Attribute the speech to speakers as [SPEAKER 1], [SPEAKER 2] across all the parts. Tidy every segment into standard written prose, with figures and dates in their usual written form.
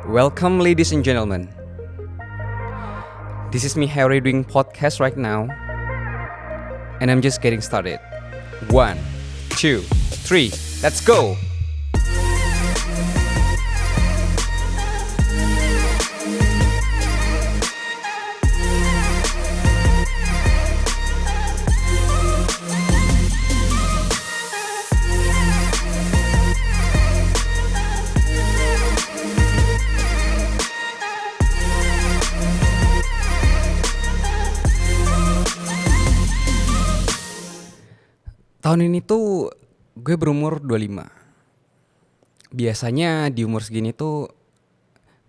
[SPEAKER 1] Welcome, ladies and gentlemen. This is me, Harry, doing podcast right now, and I'm just getting started. 1, 2, 3, let's go! Tahun ini tuh gue berumur 25. Biasanya di umur segini tuh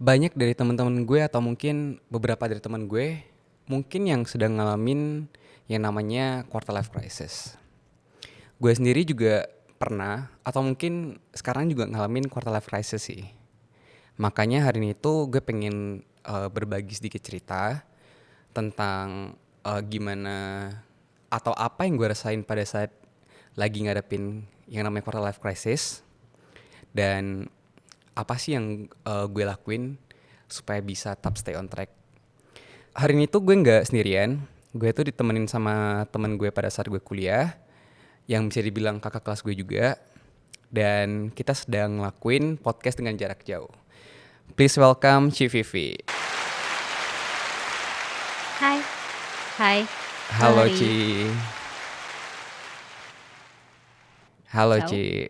[SPEAKER 1] banyak dari teman-teman gue atau mungkin beberapa dari teman gue mungkin yang sedang ngalamin yang namanya quarter life crisis. Gue sendiri juga pernah atau mungkin sekarang juga ngalamin quarter life crisis sih. Makanya hari ini tuh gue pengen berbagi sedikit cerita tentang gimana atau apa yang gue rasain pada saat lagi ngadepin yang namanya quarter life crisis, dan apa sih yang gue lakuin supaya bisa tetap stay on track. Hari ini tuh gue nggak sendirian, gue tuh ditemenin sama temen gue pada saat gue kuliah, yang bisa dibilang kakak kelas gue juga, dan kita sedang ngelakuin podcast dengan jarak jauh. Please welcome Ci Vivi.
[SPEAKER 2] Hai.
[SPEAKER 1] Halo
[SPEAKER 2] Sorry.
[SPEAKER 1] Ci. Halo
[SPEAKER 2] So,
[SPEAKER 1] Ci.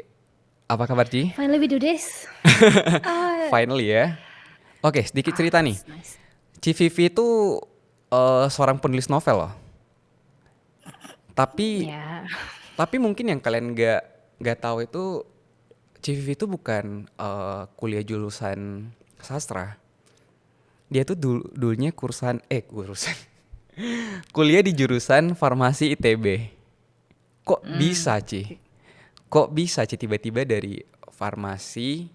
[SPEAKER 1] Apa kabar Ci?
[SPEAKER 2] finally we do this.
[SPEAKER 1] Finally ya. Oke, sedikit cerita nih.
[SPEAKER 2] It's nice.
[SPEAKER 1] Ci Vivi itu seorang penulis novel loh. Tapi
[SPEAKER 2] Ya,
[SPEAKER 1] mungkin yang kalian nggak tahu itu Ci Vivi itu bukan kuliah jurusan sastra. Dia tuh dulunya kuliah di jurusan farmasi ITB. Kok bisa Ci? Kok bisa Ci tiba-tiba dari farmasi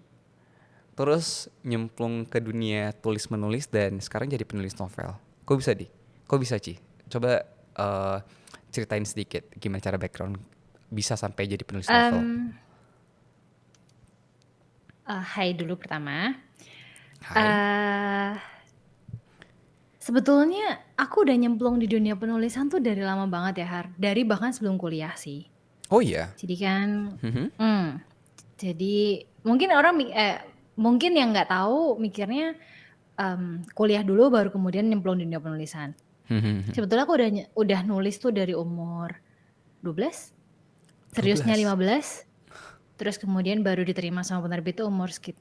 [SPEAKER 1] terus nyemplung ke dunia tulis menulis dan sekarang jadi penulis novel? Kok bisa Ci? Coba ceritain sedikit gimana cara background bisa sampai jadi penulis novel.
[SPEAKER 2] hai dulu pertama.
[SPEAKER 1] Hai.
[SPEAKER 2] Sebetulnya aku udah nyemplung di dunia penulisan tuh dari lama banget ya, Har. Dari bahkan sebelum kuliah sih.
[SPEAKER 1] Oh iya.
[SPEAKER 2] Jadi kan, jadi mungkin mungkin yang nggak tahu mikirnya kuliah dulu baru kemudian nyemplung di dunia penulisan. Sebetulnya aku udah nulis tuh dari umur 12, seriusnya 15, terus kemudian baru diterima sama penerbit tuh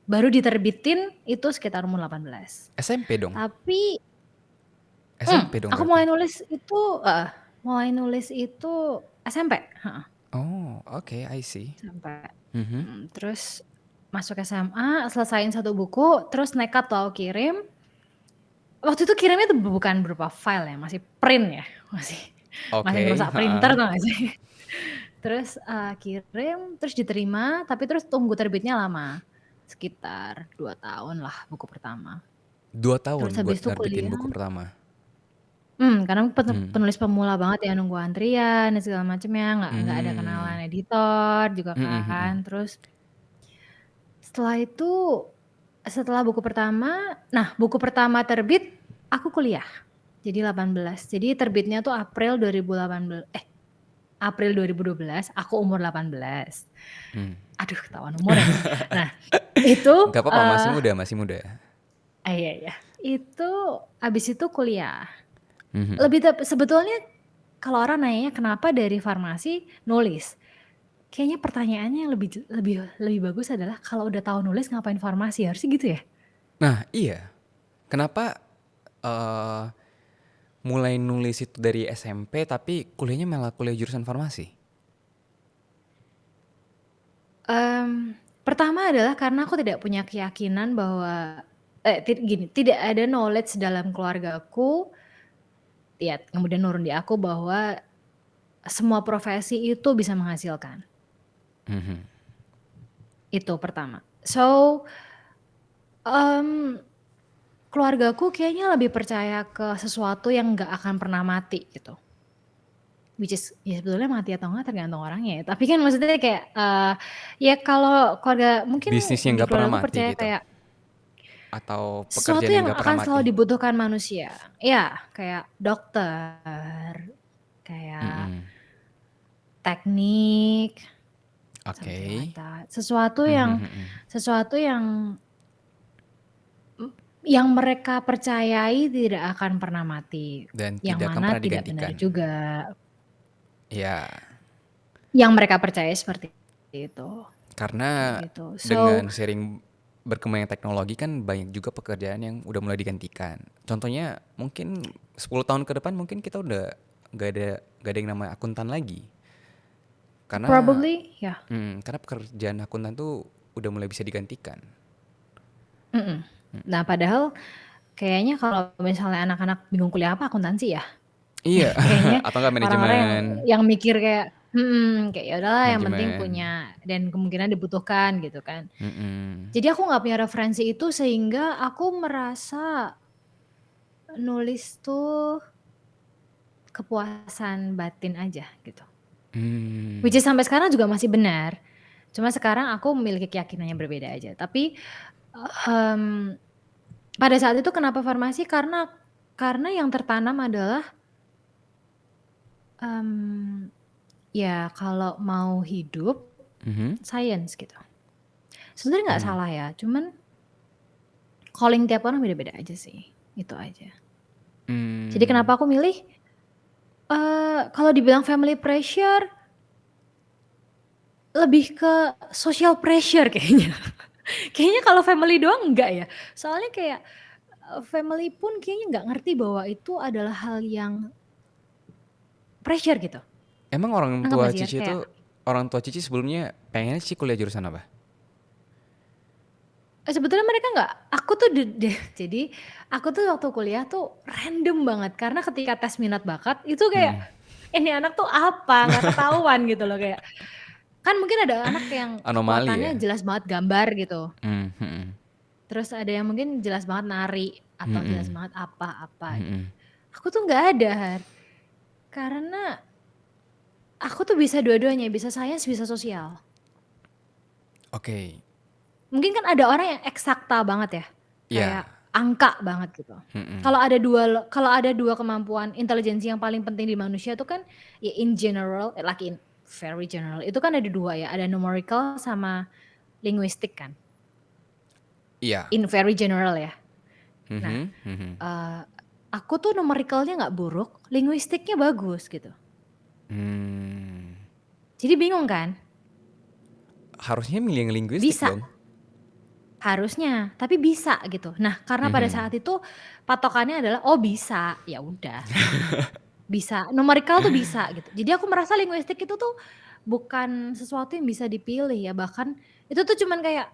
[SPEAKER 2] baru diterbitin itu sekitar umur 18.
[SPEAKER 1] SMP dong.
[SPEAKER 2] Tapi
[SPEAKER 1] SMP dong
[SPEAKER 2] aku
[SPEAKER 1] berarti.
[SPEAKER 2] mulai nulis itu SMP.
[SPEAKER 1] Oh, oke, I see.
[SPEAKER 2] Sampai. Terus masuk SMA, selesaiin 1 buku, terus nekat tuh aku kirim. Waktu itu kirimnya tuh bukan berupa file ya, masih print ya, masih
[SPEAKER 1] Oke,
[SPEAKER 2] ngerusak printer tau gak sih? Terus kirim, terus diterima, tapi terus tunggu terbitnya lama, sekitar 2 tahun lah buku pertama.
[SPEAKER 1] 2 tahun
[SPEAKER 2] Terus
[SPEAKER 1] buat
[SPEAKER 2] habis itu
[SPEAKER 1] nerbitin
[SPEAKER 2] kuliah.
[SPEAKER 1] buku pertama.
[SPEAKER 2] Karena penulis pemula banget ya, nunggu antrian dan segala macemnya, nggak ada kenalan editor juga kan. Terus setelah itu, setelah buku pertama, buku pertama terbit, aku kuliah. Jadi 18. Jadi terbitnya tuh April 2012, aku umur 18. Aduh, ketahuan umur ya. Nah, itu
[SPEAKER 1] Gak apa-apa, masih muda.
[SPEAKER 2] iya. Itu abis itu kuliah. Sebetulnya kalau orang nanya kenapa dari farmasi nulis, kayaknya pertanyaannya yang lebih bagus adalah kalau udah tahu nulis ngapain farmasi, harusnya gitu ya?
[SPEAKER 1] Nah, iya. Kenapa mulai nulis itu dari SMP tapi kuliahnya malah kuliah jurusan farmasi?
[SPEAKER 2] Pertama adalah karena aku tidak punya keyakinan bahwa tidak ada knowledge dalam keluargaku, ya kemudian nurun di aku bahwa semua profesi itu bisa menghasilkan. Itu pertama. So, keluargaku kayaknya lebih percaya ke sesuatu yang nggak akan pernah mati gitu. Which is ya sebetulnya mati atau enggak tergantung orangnya ya. Tapi kan maksudnya kayak ya kalau keluarga mungkin
[SPEAKER 1] Bisnis yang
[SPEAKER 2] di
[SPEAKER 1] gak pernah
[SPEAKER 2] keluargaku
[SPEAKER 1] mati
[SPEAKER 2] percaya
[SPEAKER 1] gitu.
[SPEAKER 2] kayak
[SPEAKER 1] atau
[SPEAKER 2] Sesuatu
[SPEAKER 1] pekerjaan yang
[SPEAKER 2] yang
[SPEAKER 1] nggak pernah
[SPEAKER 2] akan
[SPEAKER 1] mati?
[SPEAKER 2] selalu dibutuhkan manusia. Ya, kayak dokter, kayak
[SPEAKER 1] Mhm.
[SPEAKER 2] teknik, something
[SPEAKER 1] Oke.
[SPEAKER 2] like that. Sesuatu
[SPEAKER 1] Mhm
[SPEAKER 2] yang
[SPEAKER 1] mhm.
[SPEAKER 2] sesuatu yang mereka percayai tidak akan pernah mati,
[SPEAKER 1] Dan
[SPEAKER 2] yang
[SPEAKER 1] tidak akan
[SPEAKER 2] mana
[SPEAKER 1] pernah
[SPEAKER 2] tidak benar
[SPEAKER 1] digantikan.
[SPEAKER 2] juga.
[SPEAKER 1] Ya,
[SPEAKER 2] Yang mereka percaya seperti itu, kayak
[SPEAKER 1] karena
[SPEAKER 2] gitu. So,
[SPEAKER 1] dengan sering berkembangnya teknologi kan banyak juga pekerjaan yang udah mulai digantikan. Contohnya mungkin 10 tahun ke depan mungkin kita udah nggak ada yang namanya akuntan lagi. Karena
[SPEAKER 2] probably ya.
[SPEAKER 1] karena pekerjaan akuntan tuh udah mulai bisa digantikan.
[SPEAKER 2] Mhm. Nah, padahal kayaknya kalau misalnya anak-anak bingung kuliah apa, akuntansi ya?
[SPEAKER 1] Iya,
[SPEAKER 2] Kayaknya
[SPEAKER 1] atau enggak
[SPEAKER 2] orang-orang yang
[SPEAKER 1] manajemen,
[SPEAKER 2] mikir kayak kayak ya udahlah yang penting
[SPEAKER 1] manajemen.
[SPEAKER 2] punya dan kemungkinan dibutuhkan gitu kan.
[SPEAKER 1] Mhm.
[SPEAKER 2] Jadi aku nggak punya referensi itu sehingga aku merasa nulis tuh kepuasan batin aja gitu. Which
[SPEAKER 1] Mmm.
[SPEAKER 2] is sampai sekarang juga masih benar. Cuma sekarang aku memiliki keyakinan yang berbeda aja. Tapi, mmm, pada saat itu kenapa farmasi karena yang tertanam adalah, mmm, ya kalau mau hidup,
[SPEAKER 1] Mhm.
[SPEAKER 2] science gitu. Sebenarnya nggak
[SPEAKER 1] Mhm.
[SPEAKER 2] salah ya, cuman calling tiap orang beda-beda aja sih, itu aja. Jadi
[SPEAKER 1] Mmm.
[SPEAKER 2] kenapa aku milih, kalau dibilang family pressure, lebih ke social pressure kayaknya. Kayaknya kalau family doang enggak ya. Soalnya kayak, family pun kayaknya nggak ngerti bahwa itu adalah hal yang pressure gitu.
[SPEAKER 1] Emang orang
[SPEAKER 2] Nangkep
[SPEAKER 1] tua
[SPEAKER 2] nggak sih?
[SPEAKER 1] Cici itu
[SPEAKER 2] Kayak
[SPEAKER 1] orang tua Cici sebelumnya pengennya Cici kuliah jurusan apa?
[SPEAKER 2] sebetulnya mereka nggak aku tuh jadi aku tuh waktu kuliah tuh random banget karena ketika tes minat bakat itu kayak,
[SPEAKER 1] Mhm.
[SPEAKER 2] ini anak tuh apa, nggak ketahuan gitu loh kayak kan mungkin ada anak yang
[SPEAKER 1] Anomali
[SPEAKER 2] kekuatannya
[SPEAKER 1] ya?
[SPEAKER 2] jelas banget gambar gitu,
[SPEAKER 1] Mhm.
[SPEAKER 2] terus ada yang mungkin jelas banget nari atau jelas
[SPEAKER 1] Mhm.
[SPEAKER 2] banget apa gitu.
[SPEAKER 1] Mhm.
[SPEAKER 2] Aku tuh nggak ada Har, karena aku tuh bisa dua-duanya, bisa sains, bisa sosial.
[SPEAKER 1] Oke.
[SPEAKER 2] Mungkin kan ada orang yang eksakta banget ya, kayak
[SPEAKER 1] Iya.
[SPEAKER 2] angka banget gitu.
[SPEAKER 1] Mhm.
[SPEAKER 2] Kalau ada dua kemampuan intelijensi yang paling penting di manusia tuh kan ya in general, like in very general, itu kan ada 2 ya, ada numerical sama linguistik kan,
[SPEAKER 1] Iya.
[SPEAKER 2] in very general ya. Nah,
[SPEAKER 1] Mhm. Mhm.
[SPEAKER 2] eee, aku tuh numerical-nya nggak buruk, linguistiknya bagus gitu.
[SPEAKER 1] Mmm.
[SPEAKER 2] Jadi bingung kan?
[SPEAKER 1] Harusnya milih yang linguistik
[SPEAKER 2] Bisa,
[SPEAKER 1] dong?
[SPEAKER 2] harusnya, tapi bisa gitu. Nah, karena pada
[SPEAKER 1] Mhm.
[SPEAKER 2] saat itu patokannya adalah, "Oh bisa," ya udah, bisa, numerical tuh bisa gitu. Jadi aku merasa linguistik itu tuh bukan sesuatu yang bisa dipilih ya, bahkan itu tuh cuman kayak,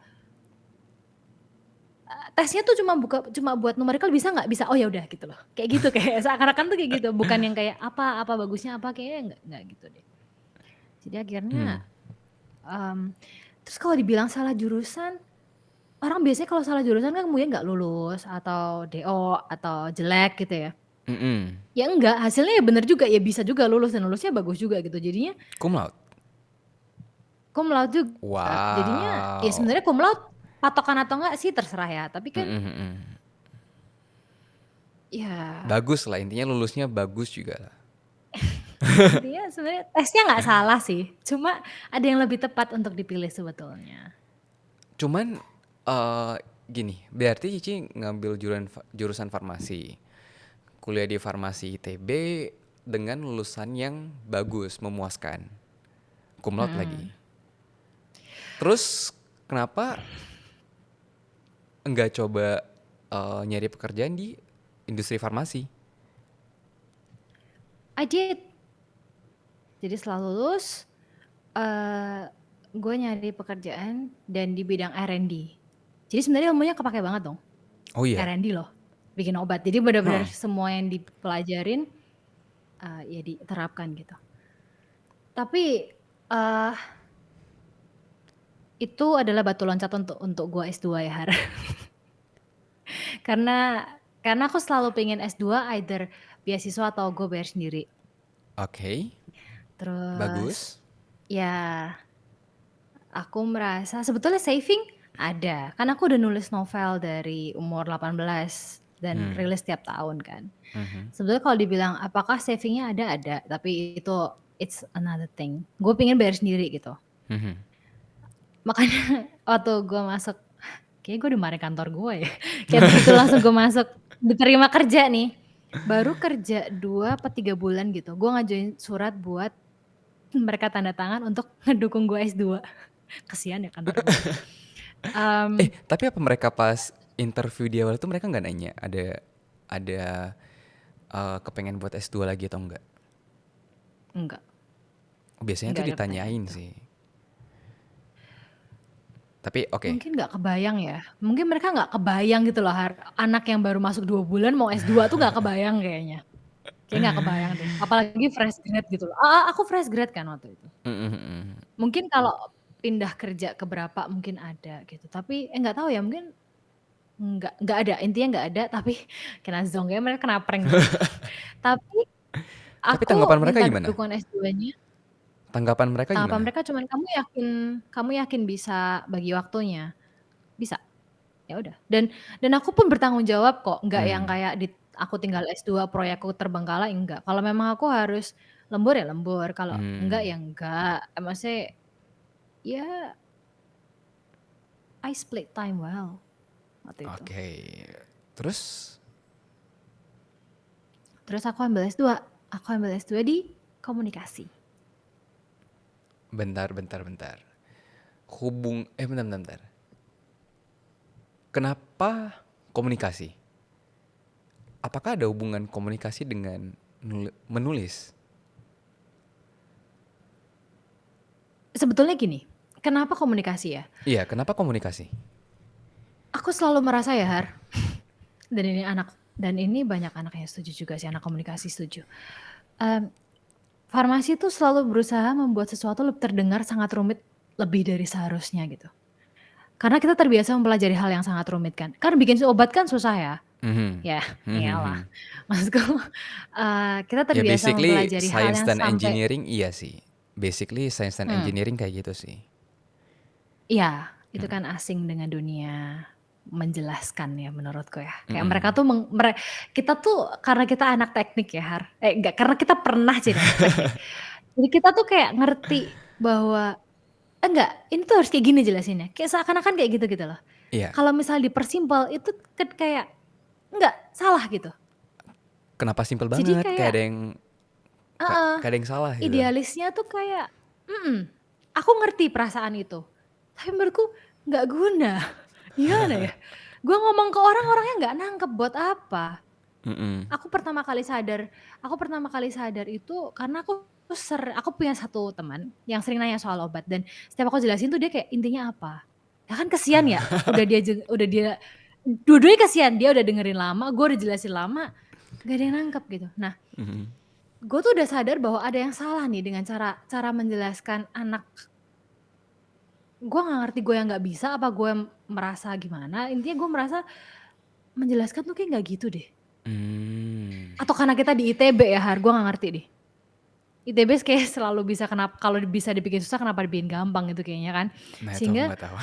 [SPEAKER 2] tesnya tuh cuma buat numerical bisa nggak? Bisa, oh ya udah gitu loh. Kayak gitu, kayak seakan-akan tuh kayak gitu, bukan yang kayak apa bagusnya apa, kayaknya nggak gitu deh. Jadi akhirnya,
[SPEAKER 1] Mmm.
[SPEAKER 2] mmm, terus kalau dibilang salah jurusan, orang biasanya kalau salah jurusan kan kemudian nggak lulus atau DO atau jelek gitu ya.
[SPEAKER 1] Mhm.
[SPEAKER 2] Ya enggak, hasilnya ya bener juga, ya bisa juga lulus dan lulusnya bagus juga gitu. Jadinya
[SPEAKER 1] Cum laude?
[SPEAKER 2] cum laude juga. Jadinya ya
[SPEAKER 1] Wow.
[SPEAKER 2] sebenarnya cum laude patokan atau enggak sih terserah ya, tapi kan
[SPEAKER 1] Mhm mhm.
[SPEAKER 2] ya
[SPEAKER 1] Bagus lah, intinya lulusnya bagus juga lah.
[SPEAKER 2] intinya sebenarnya tesnya nggak salah sih, cuma ada yang lebih tepat untuk dipilih sebetulnya.
[SPEAKER 1] Cuman, gini, berarti Cici ngambil jurusan farmasi, kuliah di farmasi ITB dengan lulusan yang bagus, memuaskan, cum laude lagi.
[SPEAKER 2] Mhm.
[SPEAKER 1] Terus kenapa enggak coba, nyari pekerjaan di industri farmasi?
[SPEAKER 2] I did. Jadi setelah lulus, gue nyari pekerjaan dan di bidang R&D. Jadi sebenarnya ilmunya kepakai banget dong,
[SPEAKER 1] Oh iya?
[SPEAKER 2] R&D loh, bikin obat. Jadi bener-bener
[SPEAKER 1] Heeh.
[SPEAKER 2] semua yang dipelajarin, ya diterapkan gitu. Tapi, eee, itu adalah batu loncat untuk gue S2 ya Har. Karena karena aku selalu pengen S2 either beasiswa atau gue bayar sendiri.
[SPEAKER 1] Oke,
[SPEAKER 2] Terus,
[SPEAKER 1] bagus.
[SPEAKER 2] ya aku merasa sebetulnya saving Ada. Kan aku udah nulis novel dari umur 18 dan
[SPEAKER 1] Hmm.
[SPEAKER 2] rilis tiap tahun kan.
[SPEAKER 1] Mhm.
[SPEAKER 2] Sebetulnya kalau dibilang apakah savingnya ada, tapi itu it's another thing. Gue pengen bayar sendiri gitu.
[SPEAKER 1] Mhm.
[SPEAKER 2] Makanya waktu gue masuk, kayaknya gue dimarahin kantor gue ya. Kayak begitu langsung gue masuk, diterima kerja nih. Baru kerja 2 apa 3 bulan gitu, gue ngajuin surat buat mereka tanda tangan untuk ngedukung gue S2. Kasihan ya kantor gue.
[SPEAKER 1] Tapi apa mereka pas interview di awal itu mereka nggak nanya ada kepengen buat S2 lagi atau enggak?
[SPEAKER 2] Enggak,
[SPEAKER 1] Biasanya tuh
[SPEAKER 2] enggak ada pertanyaan
[SPEAKER 1] ditanyain
[SPEAKER 2] itu.
[SPEAKER 1] sih. Tapi oke.
[SPEAKER 2] Mungkin nggak kebayang ya, mungkin mereka nggak kebayang gitu loh anak yang baru masuk 2 bulan mau S2 tuh nggak kebayang kayaknya. Kayaknya nggak kebayang deh, apalagi fresh grad gitu loh. Aku fresh grad kan waktu itu.
[SPEAKER 1] Mhm, mhm.
[SPEAKER 2] Mungkin kalau pindah kerja ke berapa mungkin ada gitu, tapi nggak tahu ya mungkin nggak ada, intinya nggak ada tapi kena zonk, kayaknya mereka kena prank deh. Tapi
[SPEAKER 1] Tapi
[SPEAKER 2] aku
[SPEAKER 1] tanggapan mereka
[SPEAKER 2] minta
[SPEAKER 1] gimana?
[SPEAKER 2] dukungan S2-nya,
[SPEAKER 1] Tanggapan mereka
[SPEAKER 2] tanggapan
[SPEAKER 1] gimana?
[SPEAKER 2] mereka cuman, "Kamu yakin bisa bagi waktunya?" "Bisa." Ya udah, dan aku pun bertanggung jawab kok, nggak yang
[SPEAKER 1] Hmm.
[SPEAKER 2] kayak aku tinggal S2 proyekku terbengkalai, enggak. Kalau memang aku harus lembur ya lembur, kalau enggak
[SPEAKER 1] Hmm.
[SPEAKER 2] ya enggak. Maksudnya ya I split time well waktu itu.
[SPEAKER 1] Oke. Terus
[SPEAKER 2] Terus aku ambil S2 di komunikasi.
[SPEAKER 1] bentar, bentar, bentar. Bentar, bentar, bentar. Kenapa komunikasi? Apakah ada hubungan komunikasi dengan menulis?
[SPEAKER 2] Sebetulnya gini, kenapa komunikasi ya?
[SPEAKER 1] Iya, kenapa komunikasi?
[SPEAKER 2] Aku selalu merasa ya dan ini banyak anak yang setuju juga sih, anak komunikasi setuju. Mmm, farmasi itu selalu berusaha membuat sesuatu terdengar sangat rumit lebih dari seharusnya gitu. Karena kita terbiasa mempelajari hal yang sangat rumit kan. Kan bikin obat kan susah ya.
[SPEAKER 1] Mhm.
[SPEAKER 2] Ya, iyalah.
[SPEAKER 1] Mhm.
[SPEAKER 2] Maksudku, kita
[SPEAKER 1] Ya
[SPEAKER 2] terbiasa
[SPEAKER 1] basically
[SPEAKER 2] mempelajari hal
[SPEAKER 1] science
[SPEAKER 2] yang
[SPEAKER 1] dan
[SPEAKER 2] sampai
[SPEAKER 1] engineering iya sih. Basically science dan
[SPEAKER 2] mmm,
[SPEAKER 1] engineering kayak gitu sih.
[SPEAKER 2] iya, itu
[SPEAKER 1] Mhm.
[SPEAKER 2] kan asing dengan dunia menjelaskan ya menurutku ya. Kayak mereka
[SPEAKER 1] Mhm.
[SPEAKER 2] tuh kita tuh karena kita anak teknik ya enggak, karena kita pernah jadi anak teknik. Jadi kita tuh kayak ngerti bahwa enggak, ini tuh harus kayak gini jelasinnya, kayak seakan-akan kayak gitu gitu loh.
[SPEAKER 1] Iya.
[SPEAKER 2] Kalau misalnya dipersimpel itu kayak enggak, salah gitu.
[SPEAKER 1] Kenapa simpel
[SPEAKER 2] Jadi
[SPEAKER 1] banget?
[SPEAKER 2] kayak heeh,
[SPEAKER 1] Kayak ada yang salah gitu.
[SPEAKER 2] idealisnya tuh kayak aku ngerti perasaan itu, tapi menurutku nggak guna. Gimana ya, gua ngomong ke orang, orangnya nggak nangkep, buat apa?
[SPEAKER 1] Mhm.
[SPEAKER 2] Aku pertama kali sadar itu karena aku punya satu teman yang sering nanya soal obat dan setiap aku jelasin tuh dia kayak, "Intinya apa?" Ya kan kasihan ya, udah dia dua-duanya kasihan, dia udah dengerin lama, gua udah jelasin lama, nggak ada yang nangkep gitu. Nah,
[SPEAKER 1] Mhm.
[SPEAKER 2] gue tuh udah sadar bahwa ada yang salah nih dengan cara cara menjelaskan anak. Gue nggak ngerti gue yang nggak bisa, apa gue merasa gimana, intinya gue merasa menjelaskan tuh kayak nggak gitu deh.
[SPEAKER 1] Mmm.
[SPEAKER 2] Atau karena kita di ITB ya gue nggak ngerti deh. ITB kayak selalu bisa kalau bisa dibikin susah kenapa dibikin gampang gitu kayaknya kan.
[SPEAKER 1] Nah itu aku
[SPEAKER 2] Sehingga
[SPEAKER 1] nggak tahu.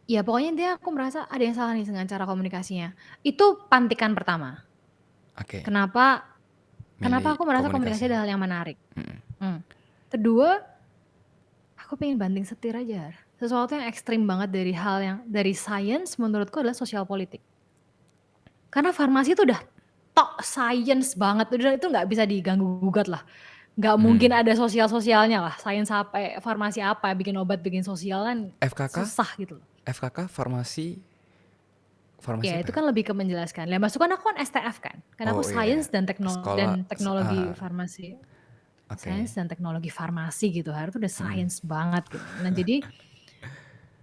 [SPEAKER 2] ya pokoknya intinya aku merasa ada yang salah nih dengan cara komunikasinya. Itu pantikan pertama.
[SPEAKER 1] Oke,
[SPEAKER 2] Kenapa kenapa
[SPEAKER 1] milih
[SPEAKER 2] aku merasa komunikasi
[SPEAKER 1] komunikasi.
[SPEAKER 2] adalah hal yang menarik.
[SPEAKER 1] Mhm.
[SPEAKER 2] Kedua, aku pengen banting setir aja, sesuatu yang ekstrim banget dari science menurutku adalah sosial politik. Karena farmasi itu udah tok science banget, udah itu nggak bisa diganggu gugat lah. Nggak mungkin
[SPEAKER 1] Mmm.
[SPEAKER 2] ada sosial-sosialnya lah, sains apa, farmasi apa, bikin obat, bikin sosial kan
[SPEAKER 1] FKK?
[SPEAKER 2] susah gitu loh.
[SPEAKER 1] FKK farmasi farmasi
[SPEAKER 2] Ya
[SPEAKER 1] apa
[SPEAKER 2] itu
[SPEAKER 1] ya?
[SPEAKER 2] kan lebih ke menjelaskan. Lah masuk kan aku kan STF kan aku
[SPEAKER 1] Oh iya,
[SPEAKER 2] sains dan
[SPEAKER 1] sekolah
[SPEAKER 2] teknologi farmasi.
[SPEAKER 1] oke.
[SPEAKER 2] Sains dan teknologi farmasi gitu, itu udah
[SPEAKER 1] Mhm.
[SPEAKER 2] sains banget gitu. Nah jadi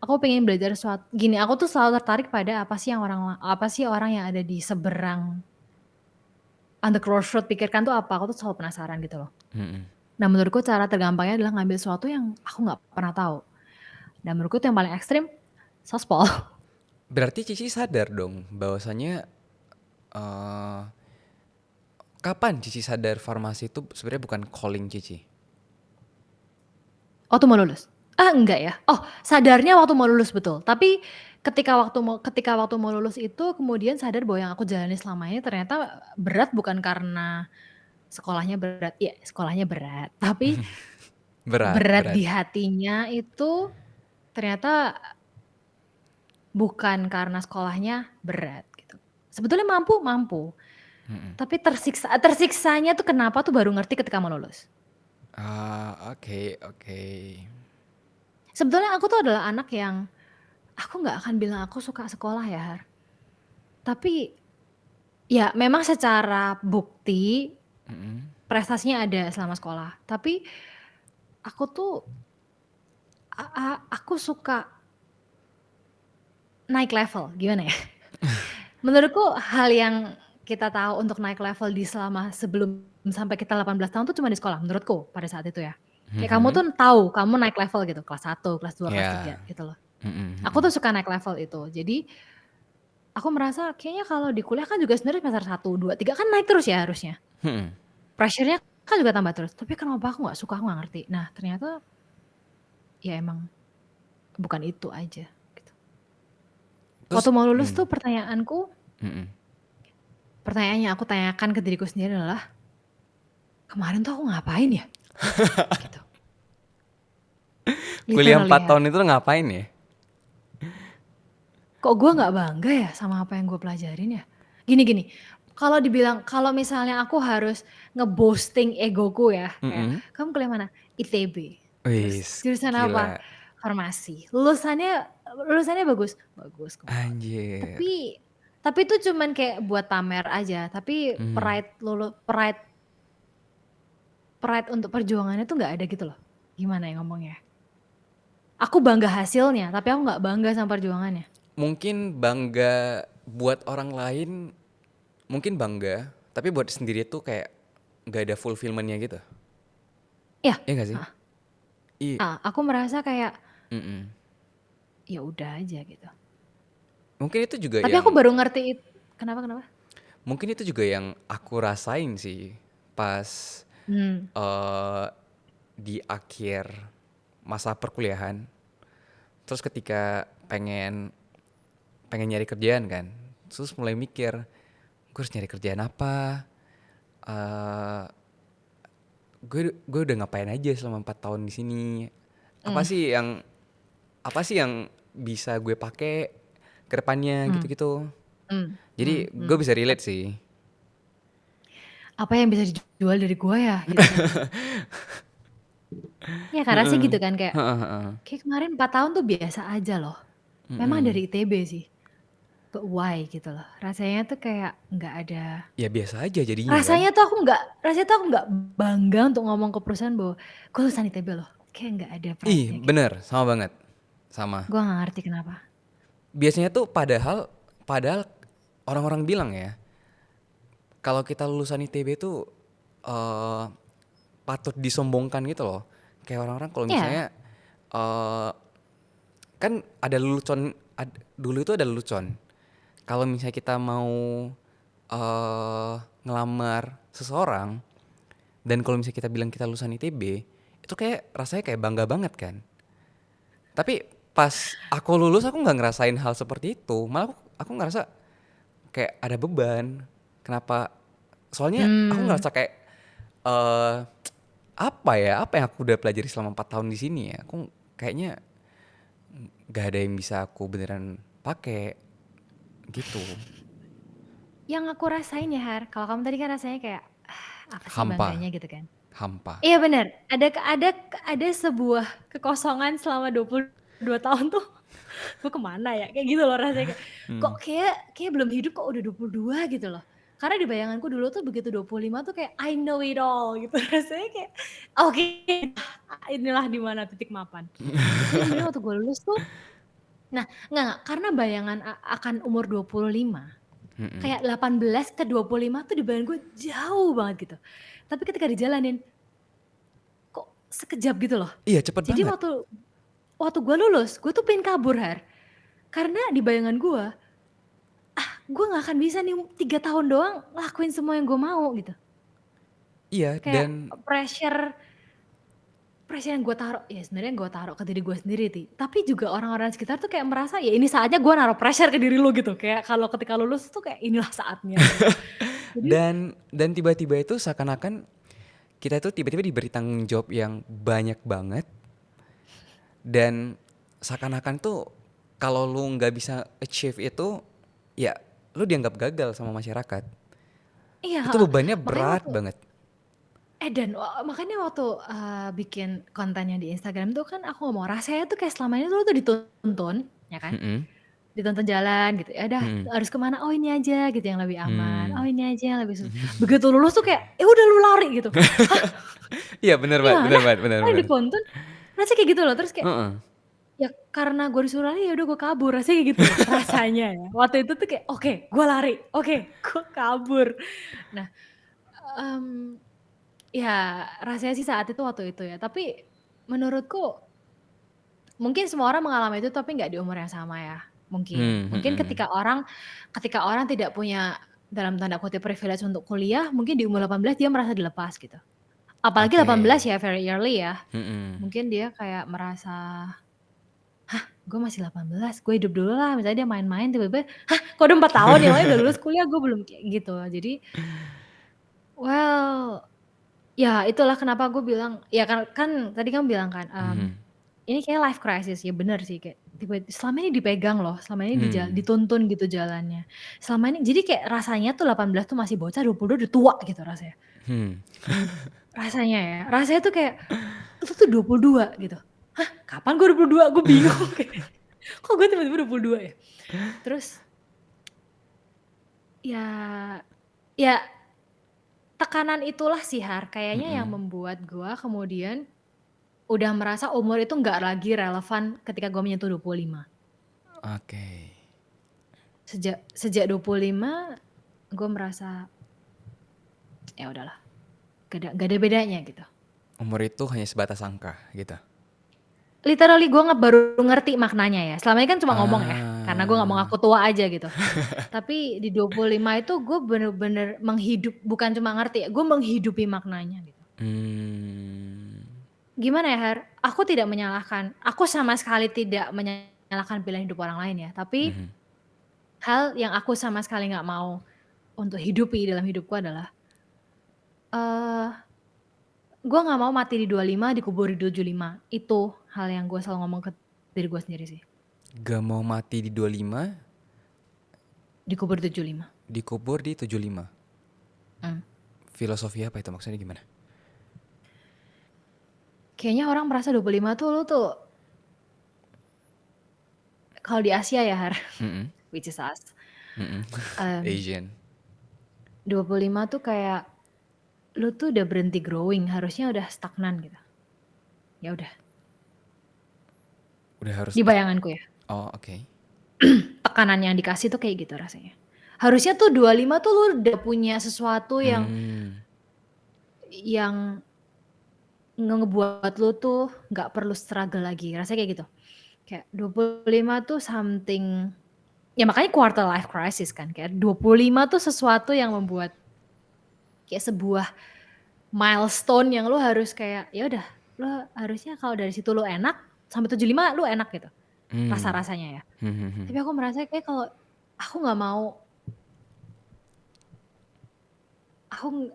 [SPEAKER 2] aku pengen belajar gini, aku tuh selalu tertarik pada apa sih orang yang ada di seberang on the crossroad pikirkan tuh apa, aku tuh selalu penasaran gitu loh.
[SPEAKER 1] Mhm.
[SPEAKER 2] Nah menurutku cara tergampangnya adalah ngambil sesuatu yang aku nggak pernah tahu. Dan menurutku itu yang paling ekstrim, sospol.
[SPEAKER 1] Berarti Cici sadar dong bahwasanya eee, kapan Cici sadar farmasi itu sebenarnya bukan calling Cici?
[SPEAKER 2] Waktu mau lulus. Enggak ya. Oh, sadarnya waktu mau lulus betul. Tapi ketika waktu mau lulus itu kemudian sadar bahwa yang aku jalani selama ini ternyata berat bukan karena sekolahnya berat, ya sekolahnya berat, tapi
[SPEAKER 1] Berat,
[SPEAKER 2] berat
[SPEAKER 1] berat.
[SPEAKER 2] di hatinya itu ternyata bukan karena sekolahnya berat gitu. Sebetulnya mampu, mampu,
[SPEAKER 1] Mhm.
[SPEAKER 2] tapi tersiksanya tuh kenapa tuh baru ngerti ketika mau lulus.
[SPEAKER 1] Oke, oke.
[SPEAKER 2] Sebetulnya aku tuh adalah anak yang aku nggak akan bilang aku suka sekolah ya, Har. Tapi ya memang secara bukti
[SPEAKER 1] Mhm.
[SPEAKER 2] prestasinya ada selama sekolah, tapi aku tuh aku suka naik level, gimana ya? Menurutku hal yang kita tahu untuk naik level di selama sebelum sampai kita 18 tahun tuh cuma di sekolah menurutku pada saat itu ya. Kayak kamu
[SPEAKER 1] Mhm.
[SPEAKER 2] tuh tahu kamu naik level gitu, kelas 1, kelas 2, kelas 3
[SPEAKER 1] Ya.
[SPEAKER 2] gitu loh.
[SPEAKER 1] Mhm,
[SPEAKER 2] Aku
[SPEAKER 1] mhm.
[SPEAKER 2] tuh suka naik level itu. Jadi aku merasa kayaknya kalau di kuliah kan juga sebenarnya semester 1, 2, 3 kan naik terus ya harusnya.
[SPEAKER 1] Mhm.
[SPEAKER 2] Pressure-nya kan juga tambah terus, tapi kenapa aku nggak suka, aku nggak ngerti. Nah ternyata ya emang bukan itu aja gitu.
[SPEAKER 1] Terus
[SPEAKER 2] Waktu mau lulus tuh pertanyaanku,
[SPEAKER 1] mhm.
[SPEAKER 2] pertanyaan yang aku tanyakan ke diriku sendiri adalah, "Kemarin tuh aku ngapain ya?" Gitu.
[SPEAKER 1] Kuliah
[SPEAKER 2] Literally
[SPEAKER 1] 4
[SPEAKER 2] Har.
[SPEAKER 1] tahun itu ngapain ya?
[SPEAKER 2] Kok gue nggak bangga ya sama apa yang gue pelajarin ya? Gini, kalau dibilang kalau misalnya aku harus nge-boosting egoku ya, kayak,
[SPEAKER 1] Mhm.
[SPEAKER 2] "Kamu kuliah mana?" ITB. Terus
[SPEAKER 1] Wis,
[SPEAKER 2] jurusan apa?
[SPEAKER 1] gila.
[SPEAKER 2] Farmasi. Lulusannya bagus? Bagus kok.
[SPEAKER 1] Anjir.
[SPEAKER 2] Tapi itu cuman kayak buat pamer aja, tapi
[SPEAKER 1] Mhm.
[SPEAKER 2] pride pride untuk perjuangannya tuh nggak ada gitu loh. Gimana ya ngomongnya? Aku bangga hasilnya, tapi aku nggak bangga sama perjuangannya.
[SPEAKER 1] Mungkin bangga buat orang lain, mungkin bangga, tapi buat sendiri tuh kayak nggak ada fulfillment-nya gitu.
[SPEAKER 2] Iya,
[SPEAKER 1] Iya nggak sih?
[SPEAKER 2] heeh.
[SPEAKER 1] I
[SPEAKER 2] Aku merasa kayak,
[SPEAKER 1] mhm.
[SPEAKER 2] ya udah aja gitu.
[SPEAKER 1] Mungkin itu juga
[SPEAKER 2] Tapi aku
[SPEAKER 1] yang
[SPEAKER 2] baru ngerti kenapa kenapa?
[SPEAKER 1] mungkin itu juga yang aku rasain sih pas,
[SPEAKER 2] Mmm,
[SPEAKER 1] eee, di akhir masa perkuliahan. Terus ketika pengen pengen nyari kerjaan kan, terus mulai mikir, "Gue harus nyari kerjaan apa? Eee, gue udah ngapain aja selama 4 tahun di sini? Apa
[SPEAKER 2] mmm,
[SPEAKER 1] sih yang apa sih yang bisa gue pakai ke depannya?"
[SPEAKER 2] mmm,
[SPEAKER 1] Gitu-gitu.
[SPEAKER 2] mmm,
[SPEAKER 1] Jadi gue bisa relate sih.
[SPEAKER 2] apa yang bisa dijual dari gua ya gitu kan. Ya kan rasanya
[SPEAKER 1] Heeh.
[SPEAKER 2] gitu kan kayak,
[SPEAKER 1] Heeh, heeh.
[SPEAKER 2] kemarin 4 tahun tuh biasa aja loh. Memang
[SPEAKER 1] Mhm.
[SPEAKER 2] dari ITB sih, but why gitu loh. Rasanya tuh kayak nggak ada
[SPEAKER 1] Ya biasa aja jadinya kan.
[SPEAKER 2] rasanya tuh aku nggak bangga untuk ngomong ke perusahaan bahwa, "Gua lulusan ITB loh." Kayak nggak ada
[SPEAKER 1] Ih,
[SPEAKER 2] pride-nya gitu.
[SPEAKER 1] bener, sama banget. Sama.
[SPEAKER 2] Gua nggak ngerti kenapa.
[SPEAKER 1] Biasanya tuh padahal padahal orang-orang bilang ya, kalau kita lulusan ITB tuh eh patut disombongkan gitu loh. Kayak orang-orang kalau
[SPEAKER 2] Iya,
[SPEAKER 1] misalnya eh kan ada lelucon dulu itu ada lelucon. Kalau misalnya kita mau ngelamar seseorang dan kalau misalnya kita bilang kita lulusan ITB, itu kayak rasanya kayak bangga banget kan. Tapi pas aku lulus aku nggak ngerasain hal seperti itu. Malah aku ngerasa kayak ada beban. Kenapa? Soalnya aku
[SPEAKER 2] mmm.
[SPEAKER 1] ngerasa kayak eh apa ya? Apa yang aku udah pelajari selama 4 tahun di sini ya? Aku kayaknya gak ada yang bisa aku beneran pakai gitu.
[SPEAKER 2] Yang aku rasain ya Har, kalau kamu tadi kan rasanya kayak, apa sih
[SPEAKER 1] Hampa,
[SPEAKER 2] bangganya gitu kan.
[SPEAKER 1] hampa.
[SPEAKER 2] Iya bener, ada sebuah kekosongan selama 22 tahun tuh, gue kemana ya, kayak gitu loh rasanya kayak, kok
[SPEAKER 1] Hmm.
[SPEAKER 2] kayak belum hidup kok udah 22 gitu loh. Karena di bayanganku dulu tuh begitu 25 tuh kayak I know it all gitu, rasanya kayak, oke inilah di mana titik mapan. Jadi kemudian waktu gue lulus tuh nah enggak, karena bayangan akan umur 25
[SPEAKER 1] Mm-mm.
[SPEAKER 2] kayak 18 ke 25 tuh di bayangan gue jauh banget gitu. Tapi ketika dijalanin, kok sekejap gitu loh.
[SPEAKER 1] Iya cepet
[SPEAKER 2] Jadi
[SPEAKER 1] banget.
[SPEAKER 2] waktu waktu gue lulus, gue tuh pengen kabur Har. Karena di bayangan gue nggak akan bisa nih 3 tahun doang ngelakuin semua yang gue mau gitu.
[SPEAKER 1] Iya
[SPEAKER 2] Kayak
[SPEAKER 1] dan
[SPEAKER 2] pressure pressure yang gue taruh, ya sebenarnya gue taruh ke diri gue sendiri tapi juga orang-orang sekitar tuh kayak merasa ya ini saatnya gue naruh pressure ke diri lu gitu, kayak kalau ketika lulus tuh kayak inilah saatnya gitu. Jadi
[SPEAKER 1] Dan tiba-tiba itu seakan-akan kita tuh tiba-tiba diberi tanggung jawab yang banyak banget, dan seakan-akan tuh kalau lu nggak bisa achieve itu, ya lu dianggap gagal sama masyarakat.
[SPEAKER 2] iya,
[SPEAKER 1] Itu bebannya
[SPEAKER 2] makanya
[SPEAKER 1] berat
[SPEAKER 2] waktu
[SPEAKER 1] banget.
[SPEAKER 2] dan makanya waktu bikin kontennya di Instagram tuh kan aku ngomong rasanya tuh kayak selama ini tuh lu tuh dituntun, ya kan?
[SPEAKER 1] Mm-mm.
[SPEAKER 2] Ditonton jalan gitu, ya udah
[SPEAKER 1] Mm-mm.
[SPEAKER 2] harus kemana, oh ini aja gitu yang lebih aman, oh
[SPEAKER 1] Hmm.
[SPEAKER 2] ini aja yang lebih begitu lulus tuh kayak, ya udah lu lari gitu. Hah?
[SPEAKER 1] Iya benar banget,
[SPEAKER 2] Gimana?
[SPEAKER 1] benar banget, benar
[SPEAKER 2] Kan
[SPEAKER 1] benar.
[SPEAKER 2] dituntun, rasanya kayak gitu loh, terus kayak,
[SPEAKER 1] Heeh.
[SPEAKER 2] ya karena gue disuruh lari ya udah gue kabur, rasanya kayak gitu loh, rasanya ya. Waktu itu tuh kayak, oke, gue lari, oke, gue kabur. Nah, ya rasanya sih saat itu waktu itu ya, tapi menurutku mungkin semua orang mengalami itu tapi nggak di umur yang sama ya, mungkin. Mungkin
[SPEAKER 1] Hmm.
[SPEAKER 2] ketika orang tidak punya dalam tanda kutip privilege untuk kuliah, mungkin di umur 18 dia merasa dilepas gitu. Apalagi
[SPEAKER 1] Oke.
[SPEAKER 2] 18 ya very early ya.
[SPEAKER 1] Mm-mm.
[SPEAKER 2] Mungkin dia kayak merasa, gue masih 18, gue hidup dulu lah, misalnya dia main-main tiba-tiba, hah kok udah 4 tahun yang lain udah lulus kuliah gue belum, kayak gitu. Jadi, well, ya itulah kenapa gue bilang, ya kan tadi kamu bilang kan,
[SPEAKER 1] Mhm.
[SPEAKER 2] ini kayak life crisis, ya bener sih kayak selama ini dipegang loh, selama ini
[SPEAKER 1] Hmm.
[SPEAKER 2] dituntun gitu jalannya. Selama ini jadi kayak rasanya tuh 18 tuh masih bocah, 22 udah tua gitu rasanya.
[SPEAKER 1] Hmm.
[SPEAKER 2] Rasanya ya, rasanya tuh kayak, lu tuh 22 gitu. Hah, kapan gue 22? Gue bingung kayak, kok gue tiba-tiba 22 ya? Terus, ya ya tekanan itulah sih Har, kayaknya yang
[SPEAKER 1] Mm-mm.
[SPEAKER 2] membuat gue kemudian udah merasa umur itu nggak lagi relevan ketika gue menyentuh 25.
[SPEAKER 1] Oke.
[SPEAKER 2] Sejak 25 gue merasa, ya udahlah, gak ada bedanya gitu.
[SPEAKER 1] Umur itu hanya sebatas angka gitu.
[SPEAKER 2] Literally gue baru ngerti maknanya ya, selama ini kan cuma ngomong ya, karena gue nggak mau
[SPEAKER 1] Ah.
[SPEAKER 2] ngaku tua aja gitu. Tapi di 25 itu gue bener-bener bukan cuma ngerti ya, gue menghidupi maknanya gitu.
[SPEAKER 1] Hmm.
[SPEAKER 2] Gimana ya Har, aku tidak menyalahkan, aku sama sekali tidak menyalahkan pilihan hidup orang lain ya, tapi
[SPEAKER 1] Mhm.
[SPEAKER 2] hal yang aku sama sekali nggak mau untuk hidupi dalam hidupku adalah, eee, gue nggak mau mati di 25 dikubur di 75, itu hal yang gue selalu ngomong ke diri gue sendiri sih.
[SPEAKER 1] Gak mau mati di 25,
[SPEAKER 2] Dikubur 75.
[SPEAKER 1] dikubur di 75.
[SPEAKER 2] Mmm.
[SPEAKER 1] Filosofi apa itu, maksudnya gimana?
[SPEAKER 2] Kayaknya orang merasa 25 tuh lu tuh kalau di Asia ya Har,
[SPEAKER 1] Mm-mm.
[SPEAKER 2] which is us,
[SPEAKER 1] Mm-mm.
[SPEAKER 2] mmm,
[SPEAKER 1] Asian.
[SPEAKER 2] 25 tuh kayak lu tuh udah berhenti growing, harusnya udah stagnan gitu. Ya udah,
[SPEAKER 1] Udah harus
[SPEAKER 2] di bayanganku ya.
[SPEAKER 1] Oh, oke.
[SPEAKER 2] Tekanan yang dikasih tuh kayak gitu rasanya. Harusnya tuh 25 tuh lu udah punya sesuatu yang
[SPEAKER 1] Hmm.
[SPEAKER 2] ngebuat lu tuh nggak perlu struggle lagi, rasanya kayak gitu. Kayak 25 tuh something, ya makanya quarter life crisis kan, kayak 25 tuh sesuatu yang membuat kayak sebuah milestone yang lu harus kayak, ya udah, lu harusnya kalau dari situ lu enak, sampai 75 lu enak gitu,
[SPEAKER 1] Hmm.
[SPEAKER 2] rasa-rasanya ya.
[SPEAKER 1] Hmm.
[SPEAKER 2] Tapi aku merasa kayak kalau aku nggak mau,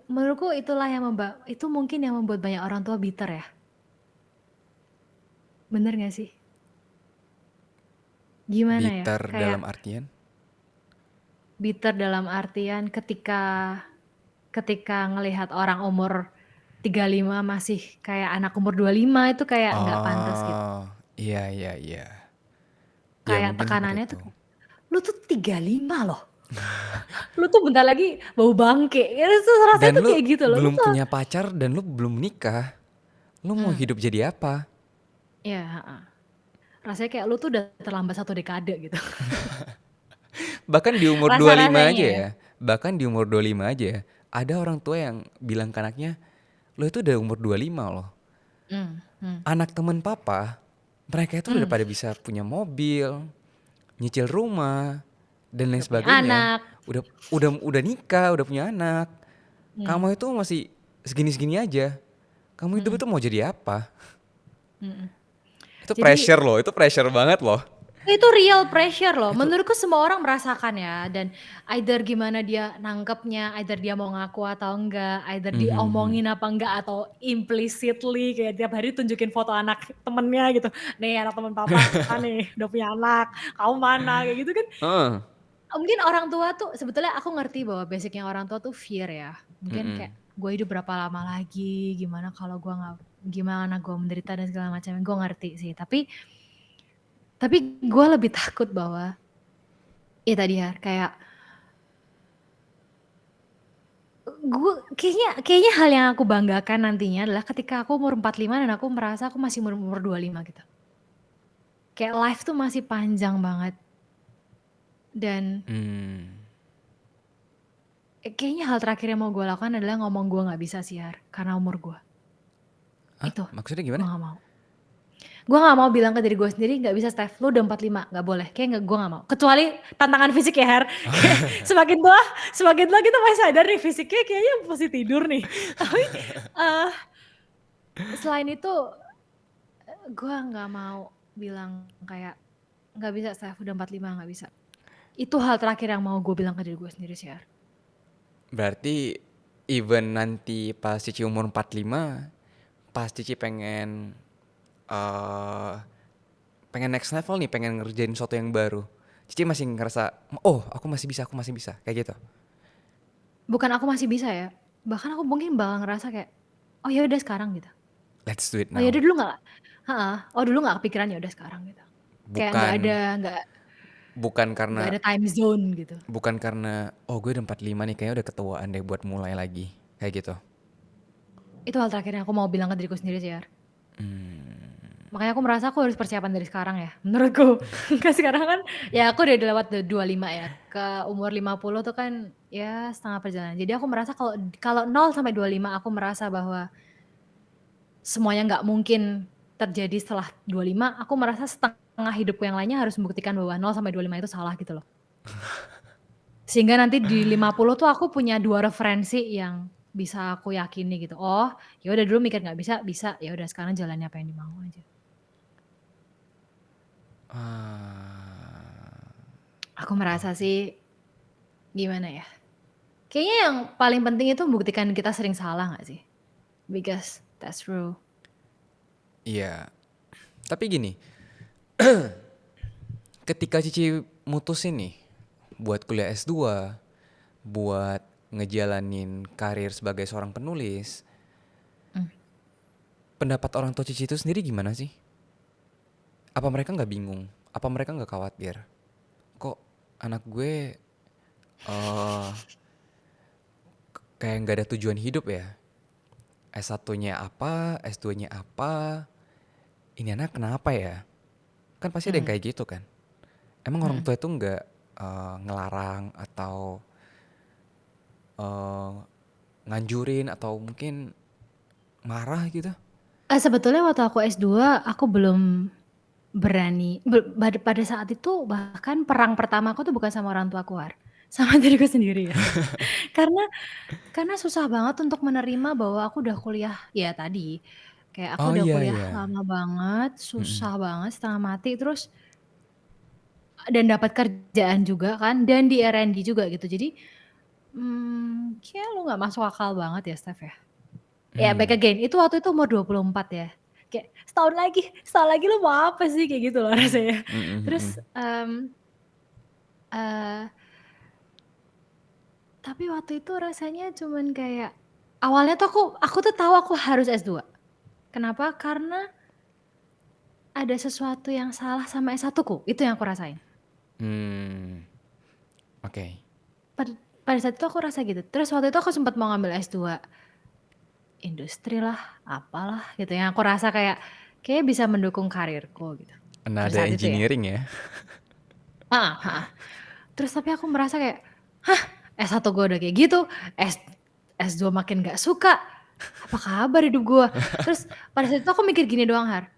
[SPEAKER 2] menurutku itulah yang itu mungkin yang membuat banyak orang tua bitter ya. Bener gak sih? Gimana ya,
[SPEAKER 1] Bitter
[SPEAKER 2] kayak
[SPEAKER 1] dalam artian?
[SPEAKER 2] bitter dalam artian ketika ngelihat orang umur 35 masih kayak anak umur 25 itu kayak nggak pantas gitu.
[SPEAKER 1] Oh, iya, iya, iya. Ya
[SPEAKER 2] Kayak
[SPEAKER 1] mungkin seperti
[SPEAKER 2] tekanannya
[SPEAKER 1] itu.
[SPEAKER 2] tuh kayak, "Lu tuh 35 loh, lu tuh bentar lagi bau bangke." Ya itu rasanya
[SPEAKER 1] Dan
[SPEAKER 2] tuh
[SPEAKER 1] lu
[SPEAKER 2] kayak gitu loh, lu
[SPEAKER 1] belum
[SPEAKER 2] tuh
[SPEAKER 1] punya pacar dan lu belum nikah. Lu mau
[SPEAKER 2] mmm,
[SPEAKER 1] hidup jadi apa?
[SPEAKER 2] iya, heeh. Rasanya kayak lu tuh udah terlambat 1 dekade gitu.
[SPEAKER 1] Bahkan di umur 25
[SPEAKER 2] Rasa-rasanya
[SPEAKER 1] aja
[SPEAKER 2] ya.
[SPEAKER 1] ya. Bahkan di umur 25 aja ya. Ada orang tua yang bilang ke anaknya, "Lu itu udah umur 25 loh."
[SPEAKER 2] Mmm, hmm,
[SPEAKER 1] Anak temen papa, mereka itu udah
[SPEAKER 2] mmm,
[SPEAKER 1] pada bisa punya mobil, nyicil rumah, dan lain
[SPEAKER 2] udah punya
[SPEAKER 1] sebagainya.
[SPEAKER 2] anak,
[SPEAKER 1] Udah nikah, udah punya anak.
[SPEAKER 2] mmm,
[SPEAKER 1] Kamu itu masih segini-segini aja. Kamu hidup
[SPEAKER 2] mhm.
[SPEAKER 1] itu mau jadi apa?
[SPEAKER 2] Mm-mm.
[SPEAKER 1] Itu
[SPEAKER 2] Jadi
[SPEAKER 1] pressure loh, itu pressure banget loh.
[SPEAKER 2] itu real pressure loh.
[SPEAKER 1] Itu
[SPEAKER 2] Menurutku semua orang merasakan ya. Dan either gimana dia nangkepnya, either dia mau ngaku atau enggak, either
[SPEAKER 1] Mhm.
[SPEAKER 2] diomongin apa enggak, atau implicitly kayak tiap hari tunjukin foto anak temennya gitu. Nih anak temen papa nih udah punya anak, kamu mana kayak gitu kan.
[SPEAKER 1] Heeh.
[SPEAKER 2] Mungkin orang tua tuh sebetulnya aku ngerti bahwa basicnya orang tua tuh fear ya. Mungkin kayak
[SPEAKER 1] Mhm.
[SPEAKER 2] gue hidup berapa lama lagi, gimana kalau gue nggak, gimana gue menderita dan segala macam. Gue ngerti sih. Tapi gue lebih takut bahwa ya tadi ya kayak gue kayaknya hal yang aku banggakan nantinya adalah ketika aku umur 45 dan aku merasa aku masih umur 25 gitu. Kayak life tuh masih panjang banget dan
[SPEAKER 1] Mmm.
[SPEAKER 2] kayaknya hal terakhir yang mau gue lakukan adalah ngomong gue nggak bisa siar karena umur gue.
[SPEAKER 1] Hah?
[SPEAKER 2] Itu
[SPEAKER 1] Maksudnya
[SPEAKER 2] gue
[SPEAKER 1] gimana?
[SPEAKER 2] nggak mau. Gue nggak mau bilang ke diri gue sendiri nggak bisa Steph, lu udah 45 nggak boleh. Kayak nggak, gue nggak mau. Kecuali tantangan fisik ya Her. Kayak semakin tua kita masih sadar nih fisiknya kayaknya masih tidur nih. Tapi eh selain itu gue nggak mau bilang kayak nggak bisa Steph udah 45 nggak bisa. Itu hal terakhir yang mau gue bilang ke diri gue sendiri sih Her.
[SPEAKER 1] Berarti even nanti pas Cici umur 45, pas Cici pengen eh pengen next level nih, pengen ngerjain sesuatu yang baru. Cici masih ngerasa, "Oh, aku masih bisa." Kayak gitu.
[SPEAKER 2] Bukan aku masih bisa ya. Bahkan aku mungkin bakal ngerasa kayak oh ya udah sekarang gitu.
[SPEAKER 1] Let's do it
[SPEAKER 2] Oh ya
[SPEAKER 1] now.
[SPEAKER 2] udah dulu nggak, oh dulu nggak kepikiran ya udah sekarang gitu. Kayak
[SPEAKER 1] Bukan
[SPEAKER 2] nggak
[SPEAKER 1] bukan
[SPEAKER 2] nggak
[SPEAKER 1] karena
[SPEAKER 2] ada time zone gitu.
[SPEAKER 1] bukan karena oh gue udah 45 nih kayaknya udah ketuaan deh buat mulai lagi. Kayak gitu.
[SPEAKER 2] Itu hal terakhir yang aku mau bilang ke diriku sendiri sih, Yar. Makanya aku merasa aku harus persiapan dari sekarang ya, menurutku. Kan sekarang kan, ya aku udah lewat 25 ya, ke umur 50 tuh kan ya setengah perjalanan. Jadi aku merasa kalau kalau 0 sampai 25 aku merasa bahwa semuanya nggak mungkin terjadi setelah 25, aku merasa setengah hidupku yang lainnya harus membuktikan bahwa 0 sampai 25 itu salah gitu loh. Sehingga nanti di 50 tuh aku punya 2 referensi yang bisa aku yakini gitu. Oh, ya udah dulu mikir nggak bisa, bisa. Ya udah sekarang jalannya apa yang dimau aja.
[SPEAKER 1] Ah,
[SPEAKER 2] Aku merasa
[SPEAKER 1] oke.
[SPEAKER 2] sih gimana ya? Kayaknya yang paling penting itu membuktikan kita sering salah nggak sih? Because that's true.
[SPEAKER 1] Iya. Tapi gini, ketika Cici mutusin nih buat kuliah S2, buat ngejalanin karir sebagai seorang penulis,
[SPEAKER 2] Mm.
[SPEAKER 1] pendapat orang tua Cici itu sendiri gimana sih? Apa mereka nggak bingung? Apa mereka nggak khawatir? Kok anak gue eh kayak nggak ada tujuan hidup ya? S1-nya apa, S2-nya apa? Ini anak kenapa ya? Kan pasti ada yang
[SPEAKER 2] Mm.
[SPEAKER 1] kayak gitu kan? Emang orang
[SPEAKER 2] Mm.
[SPEAKER 1] tua itu nggak ngelarang atau eh, nganjurin atau mungkin marah gitu?
[SPEAKER 2] Sebetulnya waktu aku S2 aku belum berani pada saat itu bahkan perang pertama aku tuh bukan sama orang tuaku Har, sama diriku sendiri ya. Karena susah banget untuk menerima bahwa aku udah kuliah ya tadi, kayak aku
[SPEAKER 1] Oh
[SPEAKER 2] udah
[SPEAKER 1] iya
[SPEAKER 2] kuliah
[SPEAKER 1] iya.
[SPEAKER 2] lama banget,
[SPEAKER 1] Mm-mm.
[SPEAKER 2] susah banget, setengah mati, terus dan dapat kerjaan juga kan, dan di R&D juga gitu. Jadi, kayaknya lu nggak masuk akal banget ya, Steph, ya. Ya back
[SPEAKER 1] Hmm.
[SPEAKER 2] again, itu waktu itu umur 24 ya. Kayak, setahun lagi lu mau apa sih? Kayak gitu loh rasanya. Terus,
[SPEAKER 1] Mm-mm-mm.
[SPEAKER 2] eee, tapi waktu itu rasanya cuman kayak awalnya tuh aku tuh tahu aku harus S2. Kenapa? Karena ada sesuatu yang salah sama S1-ku, itu yang aku rasain.
[SPEAKER 1] Hmm. Oke.
[SPEAKER 2] Pad pada saat itu aku rasa gitu. Terus waktu itu aku sempat mau ngambil S2 industri lah, apalah gitu yang aku rasa kayaknya bisa mendukung karirku gitu, pada
[SPEAKER 1] Nada
[SPEAKER 2] saat itu ya.
[SPEAKER 1] engineering ya.
[SPEAKER 2] Heeh heeh. Terus tapi aku merasa kayak, "Hah, S1 gue udah kayak gitu, S S2 makin gak suka, apa kabar hidup gue?" Terus pada saat itu aku mikir gini doang Har,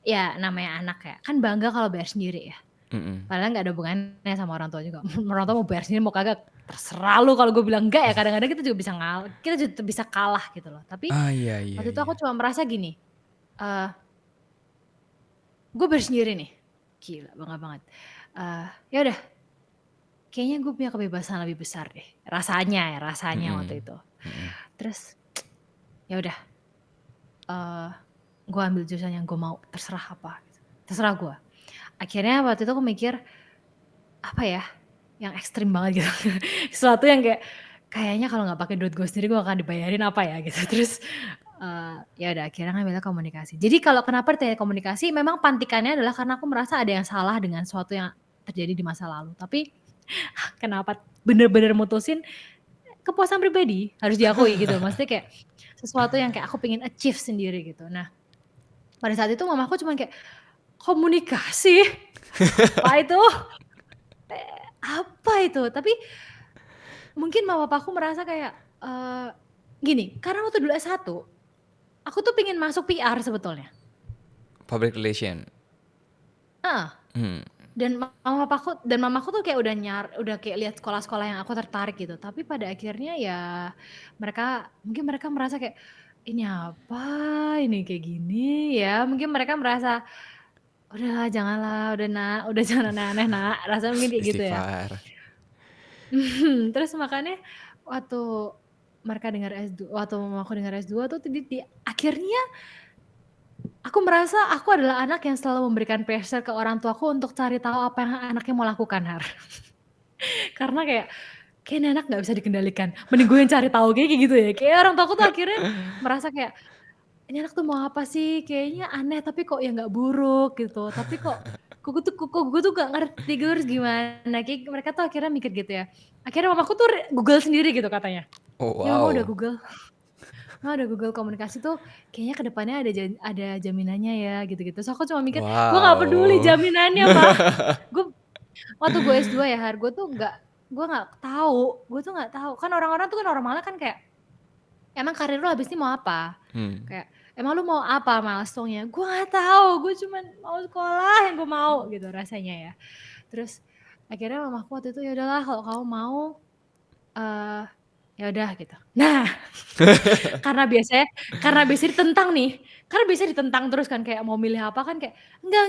[SPEAKER 2] ya namanya anak ya, kan bangga kalau bayar sendiri ya.
[SPEAKER 1] Mm-mm.
[SPEAKER 2] Padahal nggak ada hubungannya sama orang tua juga. Orang tua mau bayar sendiri mau kagak terserah lu, kalau gue bilang enggak ya kadang-kadang kita juga kita juga bisa kalah gitu loh. Tapi
[SPEAKER 1] Ah iya iya
[SPEAKER 2] waktu itu
[SPEAKER 1] iya.
[SPEAKER 2] aku cuma merasa gini, eee gue bersendiri nih, gila bangga banget. Ya udah, kayaknya gue punya kebebasan lebih besar deh, rasanya waktu
[SPEAKER 1] Mhm,
[SPEAKER 2] itu.
[SPEAKER 1] mhm.
[SPEAKER 2] Terus ya udah, gue ambil jurusan yang gue mau, terserah apa, gitu. Terserah gue. Akhirnya waktu itu aku mikir, apa ya, yang ekstrim banget gitu. Sesuatu yang kayak, kayaknya kalau nggak pakai duit gue sendiri gue akan dibayarin apa ya gitu. Terus, ya udah akhirnya ngambilnya komunikasi. Jadi kalau kenapa ditanya komunikasi, memang pantikannya adalah karena aku merasa ada yang salah dengan sesuatu yang terjadi di masa lalu. Tapi kenapa bener-bener mutusin, kepuasan pribadi, harus diakui gitu. Maksudnya kayak, sesuatu yang kayak aku pengen achieve sendiri gitu. Nah, pada saat itu mamaku cuman kayak, "Komunikasi? Apa itu? Apa itu?" Tapi mungkin mama papaku merasa kayak, gini, karena waktu dulu S1, aku tuh pengen masuk PR sebetulnya.
[SPEAKER 1] Public relation?
[SPEAKER 2] Heeh.
[SPEAKER 1] Hmm.
[SPEAKER 2] Dan mamaku tuh kayak udah kayak lihat sekolah-sekolah yang aku tertarik gitu. Tapi pada akhirnya ya mungkin mereka merasa kayak, "Ini apa? Ini kayak gini ya?" Mungkin mereka merasa, "Udahlah janganlah, udah Nak, udah jangan aneh-aneh Nak." Rasanya mungkin kayak gitu ya.
[SPEAKER 1] Istighfar.
[SPEAKER 2] Terus makanya waktu waktu mamaku dengar S2 tuh di akhirnya aku merasa aku adalah anak yang selalu memberikan pressure ke orang tuaku untuk cari tahu apa yang anaknya mau lakukan, Har. Karena kayak ini anak nggak bisa dikendalikan, mending gue yang cari tahu, kayak gitu ya. Kayak orang tuaku tuh akhirnya merasa kayak, "Ini anak tuh mau apa sih? Kayaknya aneh tapi kok ya nggak buruk gitu, tapi kok gue tuh nggak ngerti gue harus gimana." Kayak mereka tuh akhirnya mikir gitu ya. Akhirnya mamaku tuh Google sendiri gitu katanya.
[SPEAKER 1] Oh,
[SPEAKER 2] "Ini mama udah
[SPEAKER 1] wow.
[SPEAKER 2] Google, mama udah Google komunikasi tuh kayaknya ke depannya ada jaminannya ya," gitu-gitu. Terus aku cuma mikir, "Gue nggak peduli
[SPEAKER 1] Wow.
[SPEAKER 2] jaminannya, Mah." Gue waktu gue S2 ya, Har, gue nggak tahu, gue tuh nggak tahu. Kan orang-orang tuh kan normalnya kan kayak, "Emang karir lu habis ini mau apa?"
[SPEAKER 1] Hmm.
[SPEAKER 2] Kayak, "Emang lu mau apa milestone-nya?" Gue nggak tahu, gue cuman mau sekolah yang gue mau gitu rasanya ya. Terus akhirnya mamaku waktu itu, "Ya udahlah kalau kamu mau, eee, ya udah," gitu. Nah, karena biasanya karena biasanya ditentang nih, karena biasanya ditentang terus kan kayak mau milih apa kan kayak, enggak,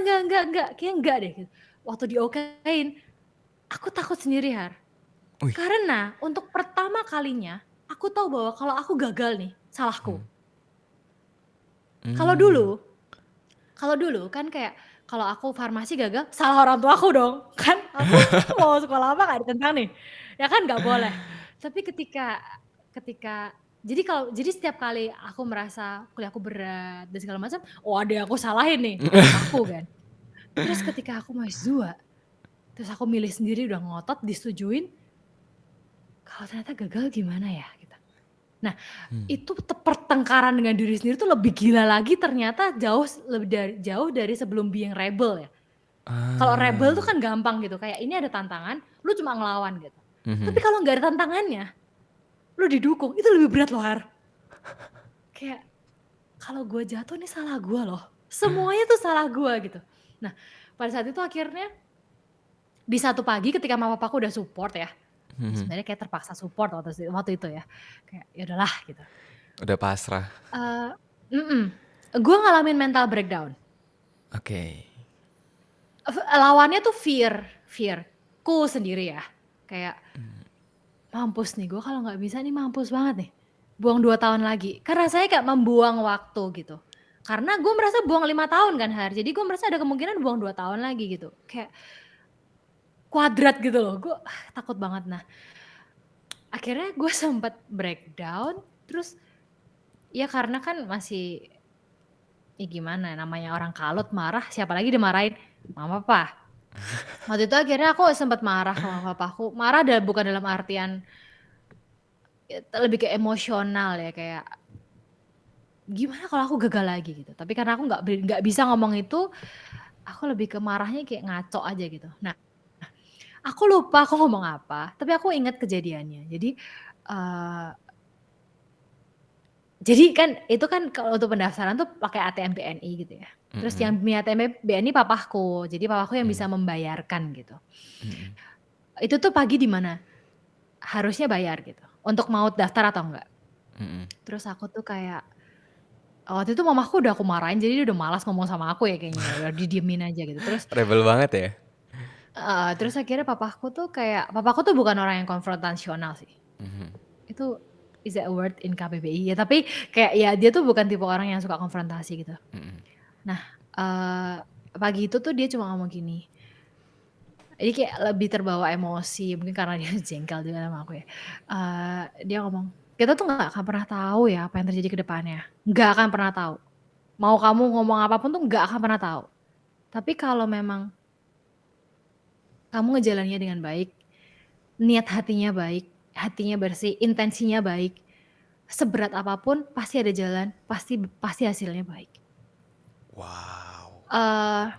[SPEAKER 2] kayaknya enggak deh," gitu. Waktu diokein, aku takut sendiri, Har.
[SPEAKER 1] Wih.
[SPEAKER 2] Karena untuk pertama kalinya, aku tahu bahwa kalau aku gagal nih, salahku.
[SPEAKER 1] Hmm.
[SPEAKER 2] Kalau
[SPEAKER 1] Mmm.
[SPEAKER 2] dulu kalau dulu kan kayak, kalau aku farmasi gagal, salah orang tuaku dong, kan aku mau sekolah apa nggak ditentang nih, ya kan nggak boleh. Tapi ketika ketika jadi setiap kali aku merasa kuliahku berat dan segala macam, oh ada yang aku salahin nih, papaku kan. Terus ketika aku mau S2, terus aku milih sendiri udah ngotot disetujuin, kalau ternyata gagal gimana ya gitu. Nah,
[SPEAKER 1] Hmm.
[SPEAKER 2] itu pertengkaran dengan diri sendiri tuh lebih gila lagi ternyata jauh dari sebelum being rebel ya. Kalau rebel tuh
[SPEAKER 1] Ah.
[SPEAKER 2] kan gampang gitu, kayak ini ada tantangan, lu cuma ngelawan gitu. Tapi
[SPEAKER 1] Mhm.
[SPEAKER 2] kalau nggak ada tantangannya, lu didukung, itu lebih berat loh, Har. Kayak, kalau gua jatuh nih salah gua loh, semuanya tuh salah gua gitu. Nah, pada saat itu akhirnya di satu pagi ketika mama papaku udah support ya,
[SPEAKER 1] Mhm.
[SPEAKER 2] sebenarnya kayak terpaksa support waktu itu ya, kayak ya udahlah gitu.
[SPEAKER 1] Udah pasrah.
[SPEAKER 2] Eee mhm, gua ngalamin mental breakdown.
[SPEAKER 1] Oke.
[SPEAKER 2] Lawannya tuh fear-ku sendiri ya. Kayak,
[SPEAKER 1] Mmm.
[SPEAKER 2] "Mampus nih, gue kalau nggak bisa nih mampus banget nih. Buang 2 tahun lagi." Kan rasanya kayak membuang waktu gitu. Karena gue merasa buang 5 tahun kan, Har, jadi gue merasa ada kemungkinan buang 2 tahun lagi gitu. Kayak kuadrat gitu loh, gue takut banget. Nah, akhirnya gue sempet breakdown, terus ya karena kan masih, ya gimana namanya orang kalut marah siapa lagi dimarahin, mama papa. Waktu itu akhirnya aku sempet marah sama papaku, marah bukan dalam artian, lebih ke emosional ya kayak, gimana kalau aku gagal lagi gitu, tapi karena aku nggak bisa ngomong itu, aku lebih ke marahnya kayak ngaco aja gitu. Nah, aku lupa aku ngomong apa, tapi aku ingat kejadiannya. Eee, jadi kan itu kan kalau untuk pendaftaran tuh pakai ATM BNI gitu ya. Terus yang
[SPEAKER 1] Mhm.
[SPEAKER 2] punya ATM BNI papaku, jadi papaku yang bisa
[SPEAKER 1] Mmm.
[SPEAKER 2] membayarkan gitu.
[SPEAKER 1] Mhm.
[SPEAKER 2] Itu tuh pagi di mana harusnya bayar gitu, untuk mau daftar atau enggak.
[SPEAKER 1] Mhm.
[SPEAKER 2] Terus aku tuh kayak, waktu itu mamaku udah aku marahin, jadi dia udah malas ngomong sama aku ya kayaknya, udah didiemin aja gitu.
[SPEAKER 1] Rebel banget ya?
[SPEAKER 2] Terus akhirnya papaku tuh bukan orang yang konfrontasional sih.
[SPEAKER 1] Mhm.
[SPEAKER 2] Itu is that a word in KBBI? Ya tapi kayak ya dia tuh bukan tipe orang yang suka konfrontasi gitu.
[SPEAKER 1] Mhm.
[SPEAKER 2] Nah, eee, pagi itu tuh dia cuma ngomong gini, jadi kayak lebih terbawa emosi mungkin karena dia jengkel juga sama aku ya. Dia ngomong, "Kita tuh nggak akan pernah tahu ya apa yang terjadi ke depannya, nggak akan pernah tahu. Mau kamu ngomong apa pun tuh nggak akan pernah tahu. Tapi kalau memang kamu ngejalaninnya dengan baik, niat hatinya baik, hatinya bersih, intensinya baik, seberat apapun pasti ada jalan, pasti pasti hasilnya baik."
[SPEAKER 1] Wow.
[SPEAKER 2] Eee,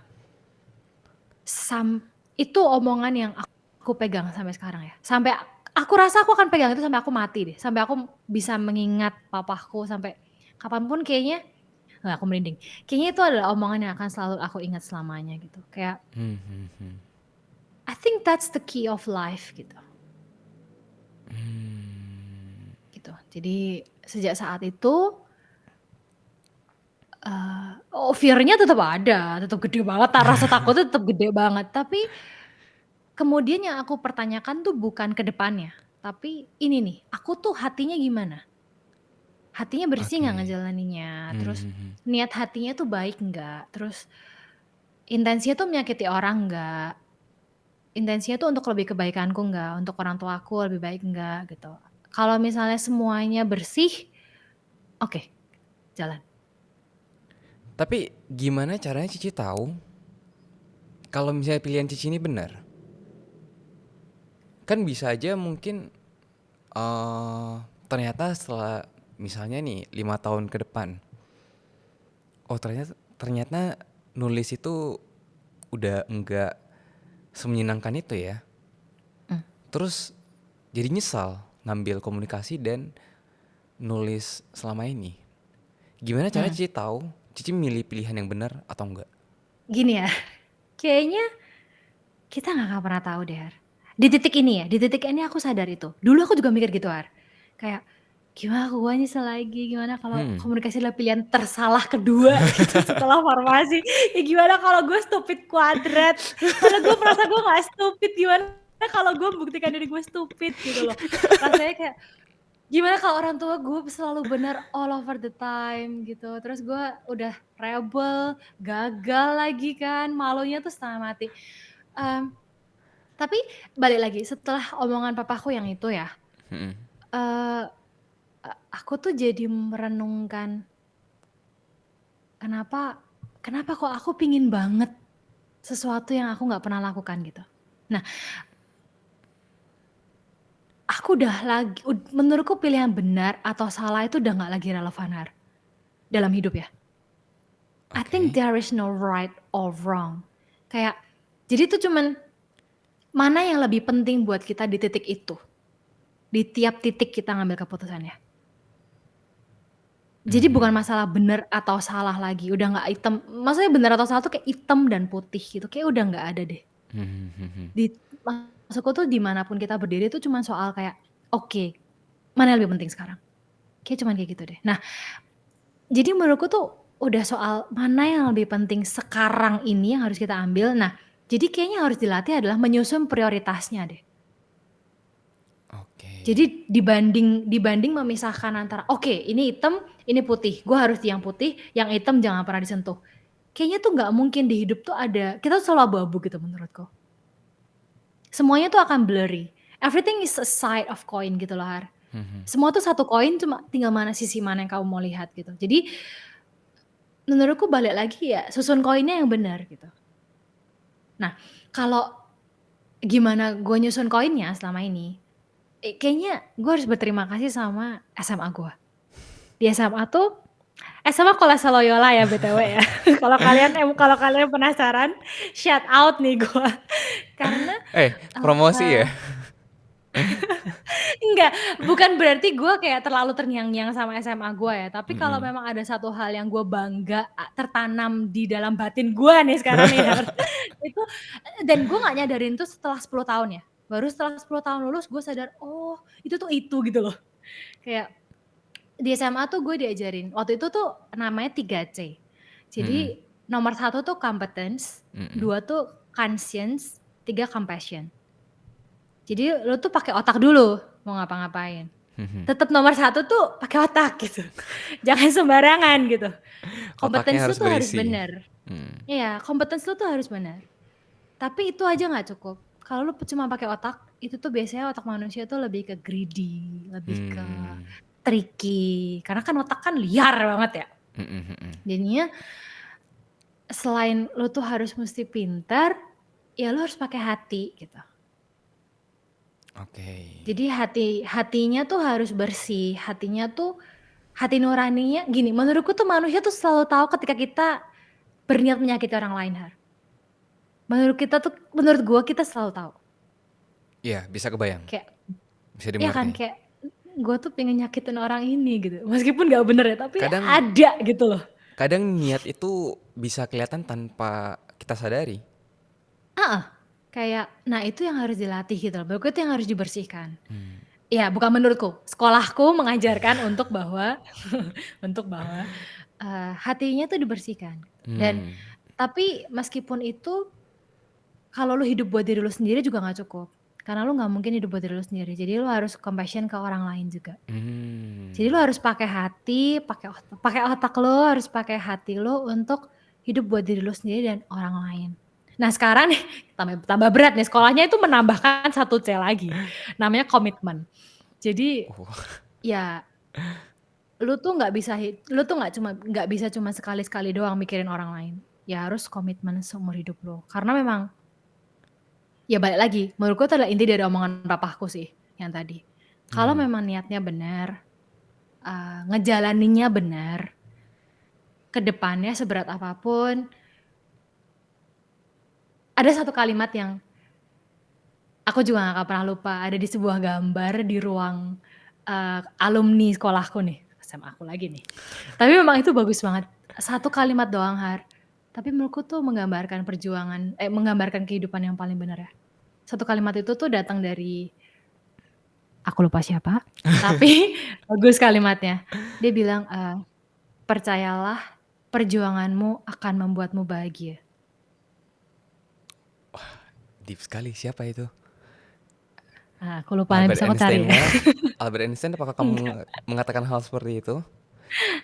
[SPEAKER 2] itu omongan yang aku pegang sampai sekarang ya, sampai aku rasa aku akan pegang itu sampai aku mati deh, sampai aku bisa mengingat papaku sampai kapan pun kayaknya aku merinding. Kayaknya itu adalah omongan yang akan selalu aku ingat selamanya gitu, kayak
[SPEAKER 1] Hmm, hmm, hmm.
[SPEAKER 2] I think that's the key of life gitu.
[SPEAKER 1] Hmm.
[SPEAKER 2] Gitu. Jadi sejak saat itu, fear-nya tetap ada, tetap gede banget, rasa takutnya tetap gede banget, tapi kemudian yang aku pertanyakan tuh bukan ke depannya, tapi ini nih, aku tuh hatinya gimana? Hatinya bersih nggak
[SPEAKER 1] Oke.
[SPEAKER 2] ngejalaninnya?
[SPEAKER 1] Hmm,
[SPEAKER 2] Terus
[SPEAKER 1] hmm, hmm.
[SPEAKER 2] niat hatinya tuh baik nggak? Terus intensinya tuh menyakiti orang nggak? Intensinya tuh untuk lebih kebaikanku nggak? Untuk orang tuaku lebih baik nggak? Gitu. Kalau misalnya semuanya bersih, oke, jalan.
[SPEAKER 1] Tapi gimana caranya Cici tahu kalau misalnya pilihan Cici ini benar? Kan bisa aja mungkin ternyata setelah misalnya nih 5 tahun ke depan, oh ternyata ternyata nulis itu udah enggak semenyenangkan itu ya.
[SPEAKER 2] Mmm,
[SPEAKER 1] Terus jadi nyesal ngambil komunikasi dan nulis selama ini. Gimana caranya
[SPEAKER 2] mhm.
[SPEAKER 1] Cici tahu Cici milih pilihan yang benar atau enggak?
[SPEAKER 2] Gini ya, kayaknya kita nggak akan pernah tahu deh, Har. Di titik ini ya, di titik ini aku sadar itu. Dulu aku juga mikir gitu, Har. Kayak, gimana aku gak nyesel lagi, gimana kalau
[SPEAKER 1] Hmm.
[SPEAKER 2] komunikasi adalah pilihan tersalah kedua gitu setelah farmasi. Ya gimana kalau gue stupid kuadrat, padahal gue merasa gue gak stupid, gimana kalau gue membuktikan diri gue stupid gitu loh. Rasanya kayak, gimana kalau orang tua gue selalu benar all over the time gitu, terus gue udah rebel, gagal lagi kan, malunya tuh setengah mati. Mmm tapi balik lagi setelah omongan papaku yang itu ya,
[SPEAKER 1] Hmm.
[SPEAKER 2] eee, aku tuh jadi merenungkan, kenapa kenapa kok aku pengen banget sesuatu yang aku nggak pernah lakukan gitu. Nah, aku udah lagi menurutku pilihan benar atau salah itu udah nggak lagi relevan, Har, dalam hidup ya. I think
[SPEAKER 1] Oke.
[SPEAKER 2] there is no right or wrong. Kayak jadi itu cuman mana yang lebih penting buat kita di titik itu, di tiap titik kita ngambil keputusannya. Jadi bukan
[SPEAKER 1] Mhm.
[SPEAKER 2] masalah bener atau salah lagi, udah nggak hitam maksudnya bener atau salah tuh kayak hitam dan putih gitu, kayak udah nggak ada deh.
[SPEAKER 1] Mhm, mhm.
[SPEAKER 2] Di maksudku tuh di mana pun kita berdiri itu cuman soal kayak, oke, mana yang lebih penting sekarang? Kayak cuman kayak gitu deh. Nah, jadi menurutku tuh udah soal mana yang lebih penting sekarang ini yang harus kita ambil. Nah, jadi kayaknya harus dilatih adalah menyusun prioritasnya deh.
[SPEAKER 1] Oke.
[SPEAKER 2] Jadi dibanding dibanding memisahkan antara, oke ini hitam, ini putih, gua harus di yang putih, yang hitam jangan pernah disentuh. Kayaknya tuh nggak mungkin di hidup tuh ada kita tuh selalu abu-abu gitu menurutku. Semuanya tuh akan blurry. Everything is a side of coin gitu loh, Har.
[SPEAKER 1] Mhm.
[SPEAKER 2] Semua tuh satu koin cuma tinggal sisi mana yang kamu mau lihat gitu. Jadi menurutku balik lagi ya susun koinnya yang benar gitu. Nah, kalau gimana gua nyusun koinnya selama ini, kayaknya gua harus berterima kasih sama SMA gua. Di SMA tuh SMA Kolese Loyola ya BTW ya. Kalau kalian penasaran, shout out nih gua. Karena,
[SPEAKER 1] Promosi ya?
[SPEAKER 2] eee, enggak, bukan berarti gua kayak terlalu terngiang-ngiang sama SMA gua ya, tapi kalau
[SPEAKER 1] Mhm.
[SPEAKER 2] memang ada satu hal yang gua bangga tertanam di dalam batin gua nih sekarang nih Har, itu dan gua nggak nyadarin itu setelah 10 tahun ya. Baru setelah 10 tahun lulus gua sadar, "Oh itu tuh itu," gitu loh. Kayak di SMA tuh gue diajarin, waktu itu tuh namanya 3C.
[SPEAKER 1] Mm-mm.
[SPEAKER 2] Jadi nomor 1 tuh competence,
[SPEAKER 1] Mm-mm.
[SPEAKER 2] 2 tuh conscience, 3 compassion. Jadi lo tuh pakai otak dulu mau ngapa-ngapain.
[SPEAKER 1] Mhm.
[SPEAKER 2] Tetap nomor 1 tuh pakai otak gitu. Jangan sembarangan gitu.
[SPEAKER 1] Otaknya
[SPEAKER 2] Kompetens lu
[SPEAKER 1] harus
[SPEAKER 2] tuh harus
[SPEAKER 1] berisi.
[SPEAKER 2] bener.
[SPEAKER 1] Hmm.
[SPEAKER 2] Iya, kompetens lu tuh harus bener. Tapi itu aja nggak cukup. Kalau lu cuma pakai otak, itu tuh biasanya otak manusia tuh lebih ke greedy, lebih ke
[SPEAKER 1] Hmm.
[SPEAKER 2] tricky. Karena kan otak kan liar banget ya.
[SPEAKER 1] Mm-mm, mm-mm.
[SPEAKER 2] Jadinya selain lu tuh harus mesti pintar, ya lu harus pakai hati gitu.
[SPEAKER 1] Oke.
[SPEAKER 2] Jadi hatinya tuh harus bersih, hatinya tuh hati nuraninya gini, menurutku tuh manusia tuh selalu tahu ketika kita berniat menyakiti orang lain, Har. Menurut gua kita selalu tahu.
[SPEAKER 1] Iya, bisa kebayang.
[SPEAKER 2] Kayak
[SPEAKER 1] Bisa
[SPEAKER 2] ya kan,
[SPEAKER 1] dimengerti.
[SPEAKER 2] kayak gua tuh pengen nyakitin orang ini gitu. Meskipun gak bener ya, tapi
[SPEAKER 1] Kadang
[SPEAKER 2] ada gitu loh.
[SPEAKER 1] kadang niat itu bisa kelihatan tanpa kita sadari.
[SPEAKER 2] Heeh. Kayak nah itu yang harus dilatih gitu loh. Menurutku itu yang harus dibersihkan.
[SPEAKER 1] Hmm.
[SPEAKER 2] Ya bukan menurutku, sekolahku mengajarkan untuk bahwa untuk bahwa hatinya tuh dibersihkan. Dan
[SPEAKER 1] Hmm.
[SPEAKER 2] tapi meskipun itu kalau lu hidup buat diri lu sendiri juga nggak cukup. Karena lu nggak mungkin hidup buat diri lu sendiri. Jadi lu harus compassion ke orang lain juga. Jadi
[SPEAKER 1] Hmm.
[SPEAKER 2] lu harus pakai hati, pakai otak lu, harus pakai hati lu untuk hidup buat diri lu sendiri dan orang lain. Nah sekarang nih tambah berat nih, sekolahnya itu menambahkan 1C lagi. Namanya komitmen. Jadi
[SPEAKER 1] Oh.
[SPEAKER 2] ya lu tuh nggak bisa cuma sekali-sekali doang mikirin orang lain. Ya harus komitmen seumur hidup lu. Karena memang ya balik lagi, menurutku itu adalah inti dari omongan papaku sih yang tadi. Kalau
[SPEAKER 1] Hmm.
[SPEAKER 2] memang niatnya benar, ngejalaninnya benar, ke depannya seberat apapun, ada satu kalimat yang aku juga gak akan pernah lupa, ada di sebuah gambar di ruang alumni sekolahku nih, SMA aku lagi nih. Tapi memang itu bagus banget, satu kalimat doang Har, tapi menurutku tuh menggambarkan kehidupan yang paling benar ya. Satu kalimat itu tuh datang dari aku lupa siapa, tapi bagus kalimatnya. Dia bilang, "Percayalah perjuanganmu akan membuatmu bahagia."
[SPEAKER 1] Deep sekali. Siapa itu?
[SPEAKER 2] Aku lupa,
[SPEAKER 1] Albert
[SPEAKER 2] bisa aku
[SPEAKER 1] Einstein
[SPEAKER 2] cari ya.
[SPEAKER 1] kah? Albert Einstein, apakah
[SPEAKER 2] Enggak,
[SPEAKER 1] kamu mengatakan hal seperti itu?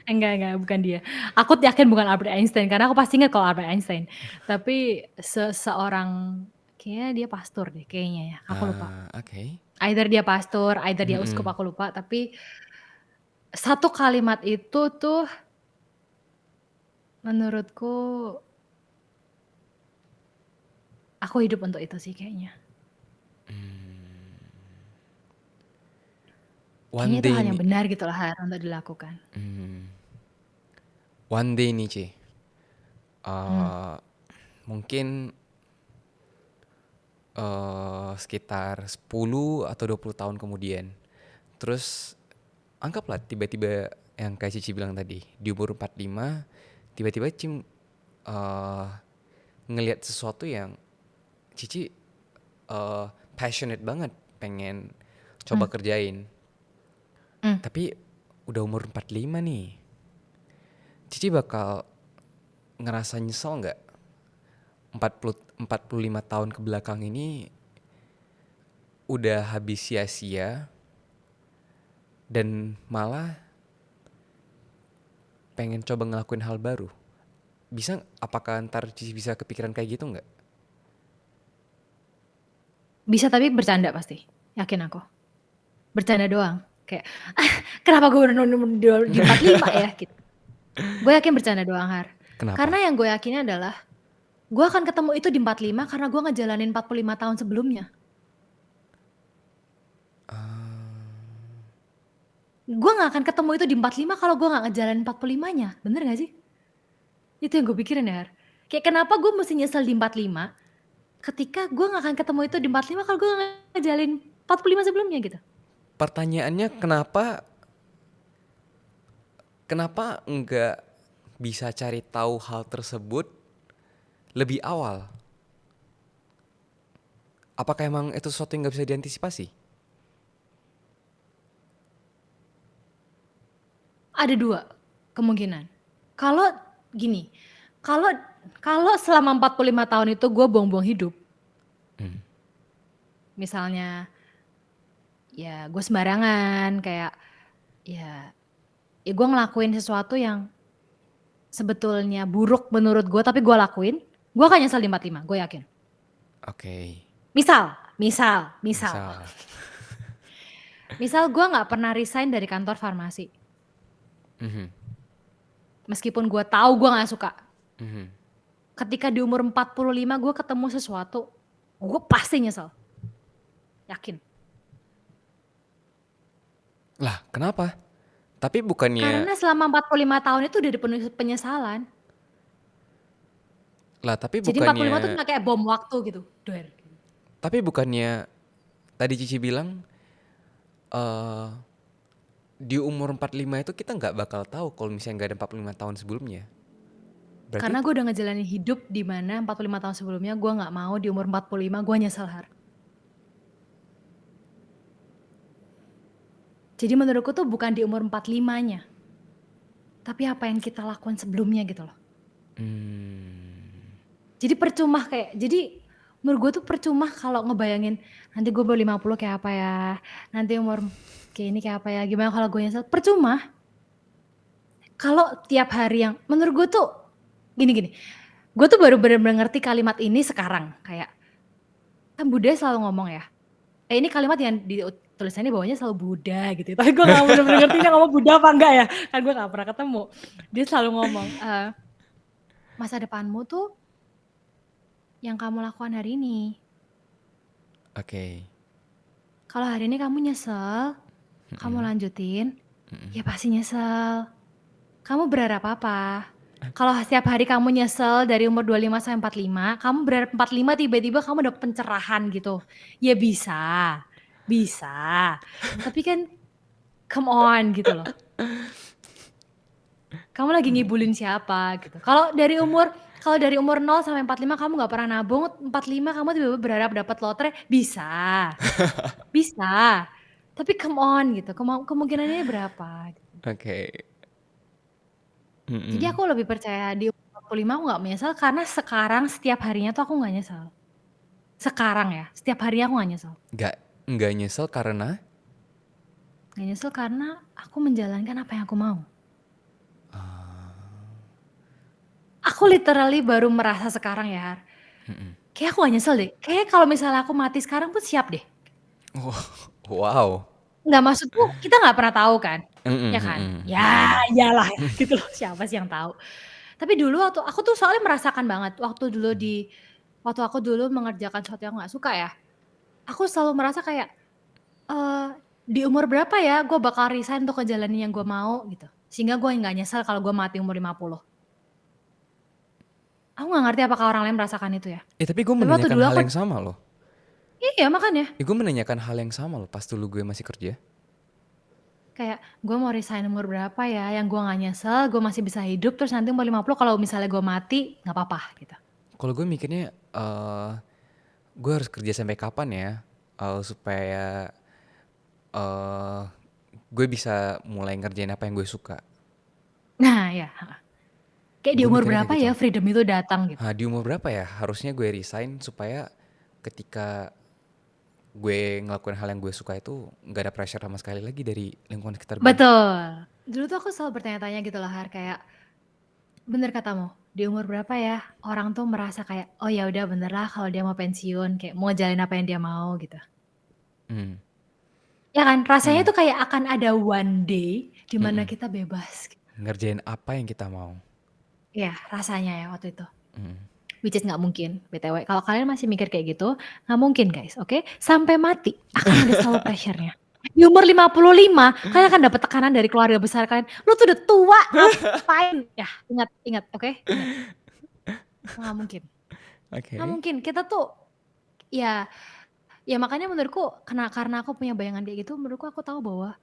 [SPEAKER 2] enggak, bukan dia. Aku yakin bukan Albert Einstein, karena aku pasti ingat kalau Albert Einstein. Tapi seorang, kayaknya dia pastor deh, kayaknya ya, aku lupa.
[SPEAKER 1] Oke.
[SPEAKER 2] Either dia pastor, either dia uskup,
[SPEAKER 1] Mm-mm.
[SPEAKER 2] aku lupa. Tapi satu kalimat itu tuh menurutku, aku hidup untuk itu sih kayaknya. Kayaknya
[SPEAKER 1] One
[SPEAKER 2] itu
[SPEAKER 1] day
[SPEAKER 2] hal yang
[SPEAKER 1] nih.
[SPEAKER 2] benar gitu lah Har, untuk dilakukan.
[SPEAKER 1] One day nih, Ci.
[SPEAKER 2] Hmm.
[SPEAKER 1] Uh, mungkin sekitar 10 atau 20 tahun kemudian. Terus anggaplah tiba-tiba yang kayak Cici bilang tadi, di umur 45 tiba-tiba Cim ngelihat sesuatu yang Cici passionate banget pengen coba
[SPEAKER 2] Hmm.
[SPEAKER 1] kerjain.
[SPEAKER 2] Hmm.
[SPEAKER 1] Tapi udah umur 45 nih. Cici bakal ngerasa nyesel nggak 45 tahun ke belakang ini udah habis sia-sia dan malah pengen coba ngelakuin hal baru? Apakah ntar Cici bisa kepikiran kayak gitu nggak?
[SPEAKER 2] Bisa tapi bercanda pasti, yakin aku. Bercanda doang, kayak, "Ah, kenapa gue di 45 ya?" Gitu. Gue yakin bercanda doang, Har.
[SPEAKER 1] Kenapa?
[SPEAKER 2] Karena yang gue yakini adalah, gue akan ketemu itu di 45 karena gue ngejalanin 45 tahun sebelumnya. Gue gak akan ketemu itu di 45 kalau gue gak ngejalanin 45-nya, bener gak sih? Itu yang gue pikirin ya, Har. Kayak kenapa gue mesti nyesel di 45, ketika gue gak akan ketemu itu di 45 kalau gue gak ngejalanin 45 sebelumnya gitu.
[SPEAKER 1] Pertanyaannya kenapa nggak bisa cari tahu hal tersebut lebih awal? Apakah emang itu sesuatu yang nggak bisa diantisipasi?
[SPEAKER 2] ada 2 kemungkinan. Kalau gini, kalau kalau selama 45 tahun itu gue buang-buang hidup, misalnya ya gue sembarangan kayak ya gue ngelakuin sesuatu yang sebetulnya buruk menurut gue tapi gue lakuin, gue akan nyesel di 45, gue yakin.
[SPEAKER 1] Oke.
[SPEAKER 2] Misal
[SPEAKER 1] Misal.
[SPEAKER 2] misal gue nggak pernah resign dari kantor farmasi, meskipun gue tahu gue nggak suka. Ketika di umur 45 gue ketemu sesuatu, gue pasti nyesel, yakin.
[SPEAKER 1] Lah, kenapa? Tapi bukannya
[SPEAKER 2] Karena selama 45 tahun itu udah dipenuhi penyesalan.
[SPEAKER 1] lah, tapi
[SPEAKER 2] Jadi 45 tuh
[SPEAKER 1] bukannya
[SPEAKER 2] cuma kayak bom waktu gitu. Duer.
[SPEAKER 1] tapi bukannya tadi Cici bilang eh di umur 45 itu kita nggak bakal tahu kalau misalnya nggak ada 45 tahun sebelumnya. Berarti
[SPEAKER 2] Karena gue udah ngejalanin hidup di mana 45 tahun sebelumnya gue nggak mau di umur 45 gue nyesel, Har. Jadi menurutku tuh bukan di umur 45-nya, tapi apa yang kita lakukan sebelumnya gitu loh. Jadi percuma jadi menurut gue tuh percuma kalau ngebayangin nanti gue baru 50 kayak apa ya, nanti umur kayak ini kayak apa ya, gimana kalau gue nyesel, percuma. Kalau tiap hari yang menurut gue tuh gini, gue tuh baru bener-bener ngerti kalimat ini sekarang, kayak kan Buddha selalu ngomong ya, ini kalimat yang di tulisannya bawahnya selalu Buddha gitu, tapi gue gak bener-bener ngerti dia ngomong Buddha apa enggak ya, kan gue gak pernah ketemu. Dia selalu ngomong, masa depanmu tuh yang kamu lakukan hari ini.
[SPEAKER 1] Oke.
[SPEAKER 2] Kalau hari ini kamu nyesel, kamu lanjutin, ya pasti nyesel. Kamu berharap apa? Kalau setiap hari kamu nyesel dari umur 25 sampai 45, kamu berharap 45 tiba-tiba kamu dapet pencerahan gitu. Ya bisa. Tapi kan come on gitu loh. Kamu lagi ngibulin siapa gitu. Kalau dari umur 0 sampai 45 kamu gak pernah nabung, 45 kamu tiba-tiba berharap dapat lotre, bisa. Tapi come on gitu, kemungkinannya berapa gitu.
[SPEAKER 1] Oke.
[SPEAKER 2] Jadi aku lebih percaya di umur 45 aku gak menyesal karena sekarang setiap harinya tuh aku gak nyesel. Sekarang ya, setiap harinya aku gak nyesel.
[SPEAKER 1] Nggak nyesel karena
[SPEAKER 2] Gak nyesel karena aku menjalankan apa yang aku mau. Aku literally baru merasa sekarang ya, Har. Kayak aku gak nyesel deh. Kayak kalau misalnya aku mati sekarang pun siap deh.
[SPEAKER 1] wow.
[SPEAKER 2] Nggak, maksudku kita nggak pernah tahu kan, ya kan?
[SPEAKER 1] Mm-mm.
[SPEAKER 2] Ya iyalah ya gitu loh, siapa sih yang tahu. Tapi dulu waktu aku tuh soalnya merasakan banget waktu aku dulu mengerjakan sesuatu yang nggak suka ya, aku selalu merasa kayak, di umur berapa ya gue bakal resign untuk ngejalanin yang gue mau gitu. Sehingga gue nggak nyesel kalau gue mati umur 50. Aku nggak ngerti apakah orang lain merasakan itu ya.
[SPEAKER 1] Tapi gue
[SPEAKER 2] Tapi waktu
[SPEAKER 1] menanyakan
[SPEAKER 2] dulu
[SPEAKER 1] hal
[SPEAKER 2] aku
[SPEAKER 1] yang sama loh.
[SPEAKER 2] iya makanya.
[SPEAKER 1] Gue menanyakan hal yang sama loh pas dulu gue masih kerja.
[SPEAKER 2] Kayak gue mau resign umur berapa ya yang gue gak nyesel, gue masih bisa hidup terus nanti umur 50 kalau misalnya gue mati gak apa-apa gitu.
[SPEAKER 1] Kalau gue mikirnya gue harus kerja sampai kapan ya supaya gue bisa mulai ngerjain apa yang gue suka.
[SPEAKER 2] Nah ya, kayak di
[SPEAKER 1] Gue
[SPEAKER 2] umur
[SPEAKER 1] mikirnya
[SPEAKER 2] berapa
[SPEAKER 1] kayak gitu.
[SPEAKER 2] ya freedom itu datang gitu.
[SPEAKER 1] Di umur berapa ya harusnya gue resign supaya ketika gue ngelakuin hal yang gue suka itu gak ada pressure sama sekali lagi dari lingkungan sekitar gue.
[SPEAKER 2] Betul. Dulu tuh aku selalu bertanya-tanya gitu loh Har, kayak bener katamu, di umur berapa ya orang tuh merasa kayak oh ya udah bener lah kalau dia mau pensiun, kayak mau jalin apa yang dia mau gitu. Ya kan rasanya tuh kayak akan ada one day di mana kita bebas.
[SPEAKER 1] Ngerjain apa yang kita mau.
[SPEAKER 2] Iya rasanya ya waktu itu. Which is gak mungkin, BTW. Kalau kalian masih mikir kayak gitu, gak mungkin guys, oke? Sampai mati akan ada selalu pressure-nya. Di umur 55, kalian akan dapat tekanan dari keluarga besar kalian. Lu tuh udah tua, ngapain? Ya, ingat, oke? Ingat. Gak mungkin.
[SPEAKER 1] Oke.
[SPEAKER 2] Gak mungkin. Kita tuh, ya makanya menurutku, karena aku punya bayangan kayak gitu, menurutku aku tahu bahwa,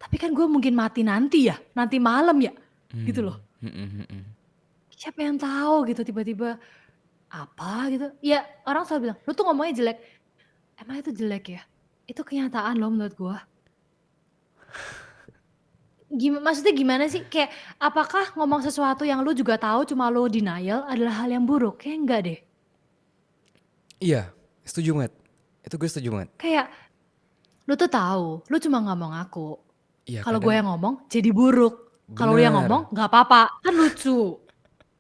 [SPEAKER 2] tapi kan gue mungkin mati nanti ya, nanti malam ya, gitu loh. Siapa yang tahu gitu tiba-tiba apa gitu. Ya orang selalu bilang, lu tuh ngomongnya jelek. Emang itu jelek ya? Itu kenyataan loh menurut gua. Maksudnya gimana sih? Kayak apakah ngomong sesuatu yang lu juga tahu cuma lu denial adalah hal yang buruk? Kayak enggak deh.
[SPEAKER 1] Iya, setuju banget. Itu gue setuju banget.
[SPEAKER 2] Kayak lu tuh tahu, lu cuma nggak mau ngaku.
[SPEAKER 1] Iya
[SPEAKER 2] Kalau gue
[SPEAKER 1] kadang
[SPEAKER 2] yang ngomong jadi buruk. Kalau lu yang
[SPEAKER 1] bener.
[SPEAKER 2] ngomong nggak apa-apa, kan lucu.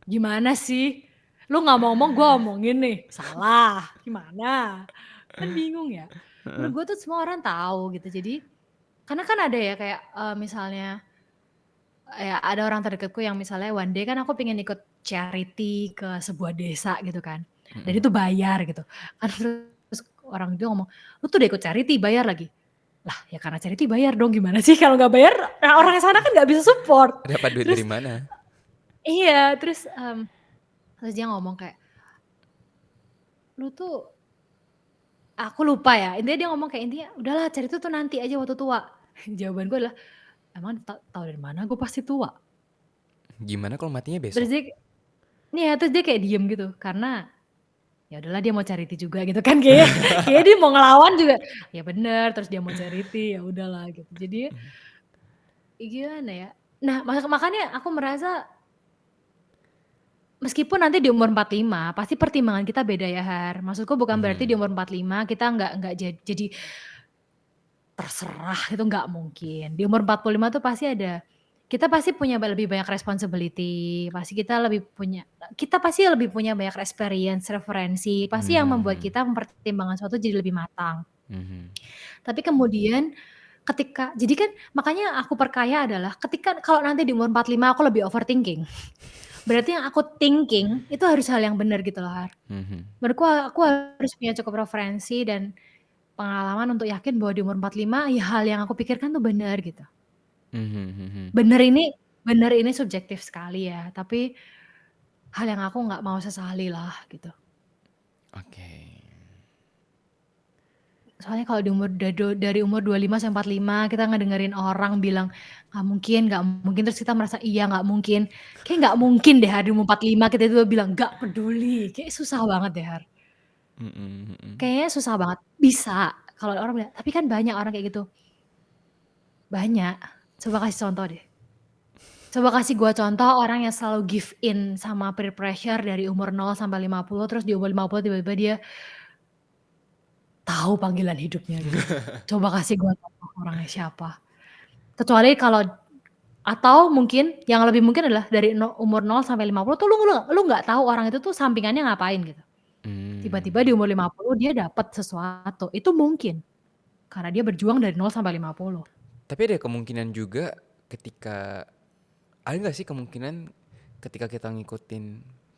[SPEAKER 2] Gimana sih? Lu nggak mau ngomong, gue omongin nih. Salah. Gimana? Kan bingung ya. Menurut gue tuh semua orang tahu gitu. Jadi karena kan ada ya kayak misalnya ya ada orang terdekatku yang misalnya one day kan aku pengen ikut charity ke sebuah desa gitu kan. Dan itu bayar gitu. Kan terus orang itu ngomong, lu tuh udah ikut charity bayar lagi. Lah ya karena charity bayar dong, gimana sih kalau nggak bayar orang yang sana kan nggak bisa support.
[SPEAKER 1] Dapat duit
[SPEAKER 2] Terus
[SPEAKER 1] dari mana?
[SPEAKER 2] iya terus dia ngomong kayak, lu tuh aku lupa ya, intinya dia ngomong kayak intinya, "Udahlah charity tuh nanti aja waktu tua." Jawaban gue adalah, "Emang tahu dari mana gue pasti tua?"
[SPEAKER 1] Gimana kalau matinya
[SPEAKER 2] Terus
[SPEAKER 1] besok?
[SPEAKER 2] dia iya, terus dia kayak diem gitu, karena ya udahlah dia mau charity juga gitu kan, kayaknya dia mau ngelawan juga, ya bener, terus dia mau charity, ya udahlah gitu. Jadi gimana ya, nah makanya aku merasa meskipun nanti di umur 45 pasti pertimbangan kita beda ya Har, maksudku bukan berarti di
[SPEAKER 1] Mhm.
[SPEAKER 2] umur 45 kita nggak jadi terserah, itu nggak mungkin. Di umur 45 tuh pasti kita pasti punya lebih banyak responsibility, kita pasti lebih punya banyak experience, referensi, pasti yang membuat
[SPEAKER 1] Mhm.
[SPEAKER 2] kita mempertimbangkan sesuatu jadi lebih matang.
[SPEAKER 1] Mhm.
[SPEAKER 2] Tapi kemudian jadi kan makanya aku perkaya adalah ketika kalau nanti di umur 45 aku lebih overthinking, berarti yang aku thinking itu harus hal yang benar gitu loh Har.
[SPEAKER 1] Mhm.
[SPEAKER 2] Menurutku aku harus punya cukup referensi dan pengalaman untuk yakin bahwa di umur 45 ya hal yang aku pikirkan tuh benar gitu.
[SPEAKER 1] Mhm. Mhm.
[SPEAKER 2] Bener ini subjektif sekali ya, tapi hal yang aku nggak mau sesali lah gitu.
[SPEAKER 1] Oke.
[SPEAKER 2] Soalnya kalau dari umur 25 sampai 45 kita ngedengerin orang bilang, nggak mungkin," terus kita merasa, "Iya nggak mungkin." Kayak nggak mungkin deh Har di umur 45 kita tiba-tiba bilang, "Nggak peduli." Kayak susah banget deh Har.
[SPEAKER 1] Mhm. Mhm.
[SPEAKER 2] Kayaknya susah banget. Bisa, kalau orang bilang, tapi kan banyak orang kayak gitu. Banyak. Coba kasih contoh deh. Coba kasih gua contoh orang yang selalu give in sama peer pressure dari umur 0 sampai 50, terus di umur 50 tiba-tiba dia tahu panggilan hidupnya gitu. Coba kasih gua contoh orangnya siapa. Kecuali kalau atau mungkin yang lebih mungkin adalah dari umur 0 sampai 50 tuh lu nggak tahu orang itu tuh sampingannya ngapain gitu. Tiba-tiba di
[SPEAKER 1] Mmm.
[SPEAKER 2] umur 50 dia dapat sesuatu, itu mungkin. Karena dia berjuang dari 0 sampai 50.
[SPEAKER 1] Tapi ada kemungkinan juga ketika ada nggak sih kemungkinan ketika kita ngikutin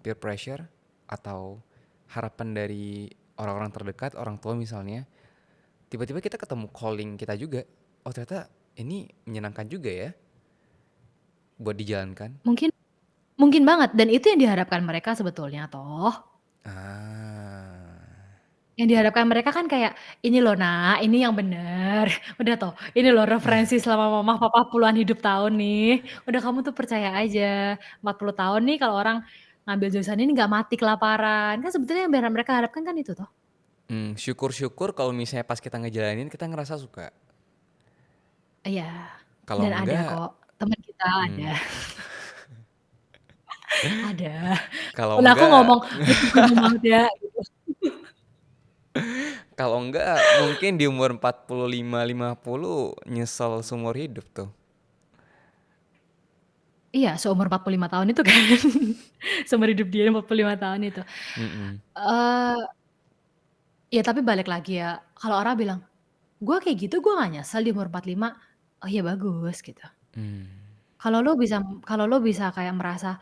[SPEAKER 1] peer pressure atau harapan dari orang-orang terdekat, orang tua misalnya, tiba-tiba kita ketemu calling kita juga, oh ternyata ini menyenangkan juga ya buat dijalankan.
[SPEAKER 2] Mungkin mungkin banget dan itu yang diharapkan mereka sebetulnya toh.
[SPEAKER 1] Ah.
[SPEAKER 2] Yang diharapkan mereka kan kayak, "Ini loh Nak, ini yang bener, udah toh, ini loh referensi selama mama papa puluhan hidup tahun nih, udah kamu tuh percaya aja, 40 tahun nih kalau orang ngambil jurusan ini nggak mati kelaparan." Kan sebetulnya yang mereka harapkan kan itu toh.
[SPEAKER 1] Syukur-syukur kalau misalnya pas kita ngejalanin kita ngerasa suka.
[SPEAKER 2] Iya,
[SPEAKER 1] Kalau
[SPEAKER 2] dan ada
[SPEAKER 1] enggak,
[SPEAKER 2] kok, temen kita ada.
[SPEAKER 1] mmm,
[SPEAKER 2] Ada.
[SPEAKER 1] kalau
[SPEAKER 2] Kalau aku
[SPEAKER 1] enggak
[SPEAKER 2] ngomong, "Itu gampang banget ya," gitu.
[SPEAKER 1] kalau enggak mungkin di umur 45, 50 nyesel seumur hidup tuh.
[SPEAKER 2] Iya, seumur 45 tahun itu kan. Seumur hidup dia 45 tahun itu.
[SPEAKER 1] Mhm.
[SPEAKER 2] Eee, ya tapi balik lagi ya, kalau orang bilang, "Gua kayak gitu gua nggak nyesel di umur 45." Oh ya bagus gitu.
[SPEAKER 1] Mmm.
[SPEAKER 2] Kalau lu bisa kayak merasa,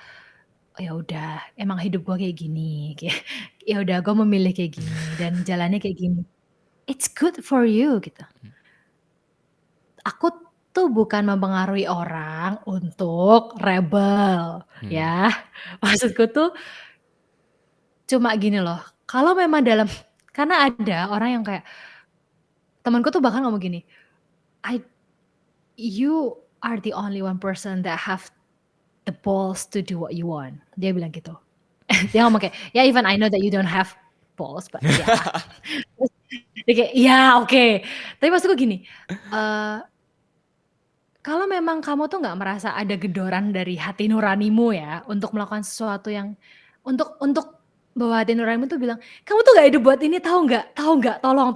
[SPEAKER 2] "Oh ya udah emang hidup gua kayak gini, kayak ya udah gua memilih kayak gini dan jalannya kayak gini." It's good for you gitu. Aku tuh bukan mempengaruhi orang untuk rebel
[SPEAKER 1] Mhm.
[SPEAKER 2] ya. Maksudku tuh cuma gini loh, kalau memang karena ada orang yang kayak temenku tuh bahkan ngomong gini, "I you are the only one person that have the balls to do what you want." Dia bilang gitu. Dia ngomong kayak, "Ya even I know that you don't have balls, but yeah." Terus dia kayak, "Ya oke." Tapi maksudku gini, eee, Kalau memang kamu tuh nggak merasa ada gedoran dari hati nuranimu ya, untuk melakukan sesuatu yang untuk bahwa hati nuranimu tuh bilang, "Kamu tuh nggak hidup buat ini tahu nggak? Tahu nggak? Tolong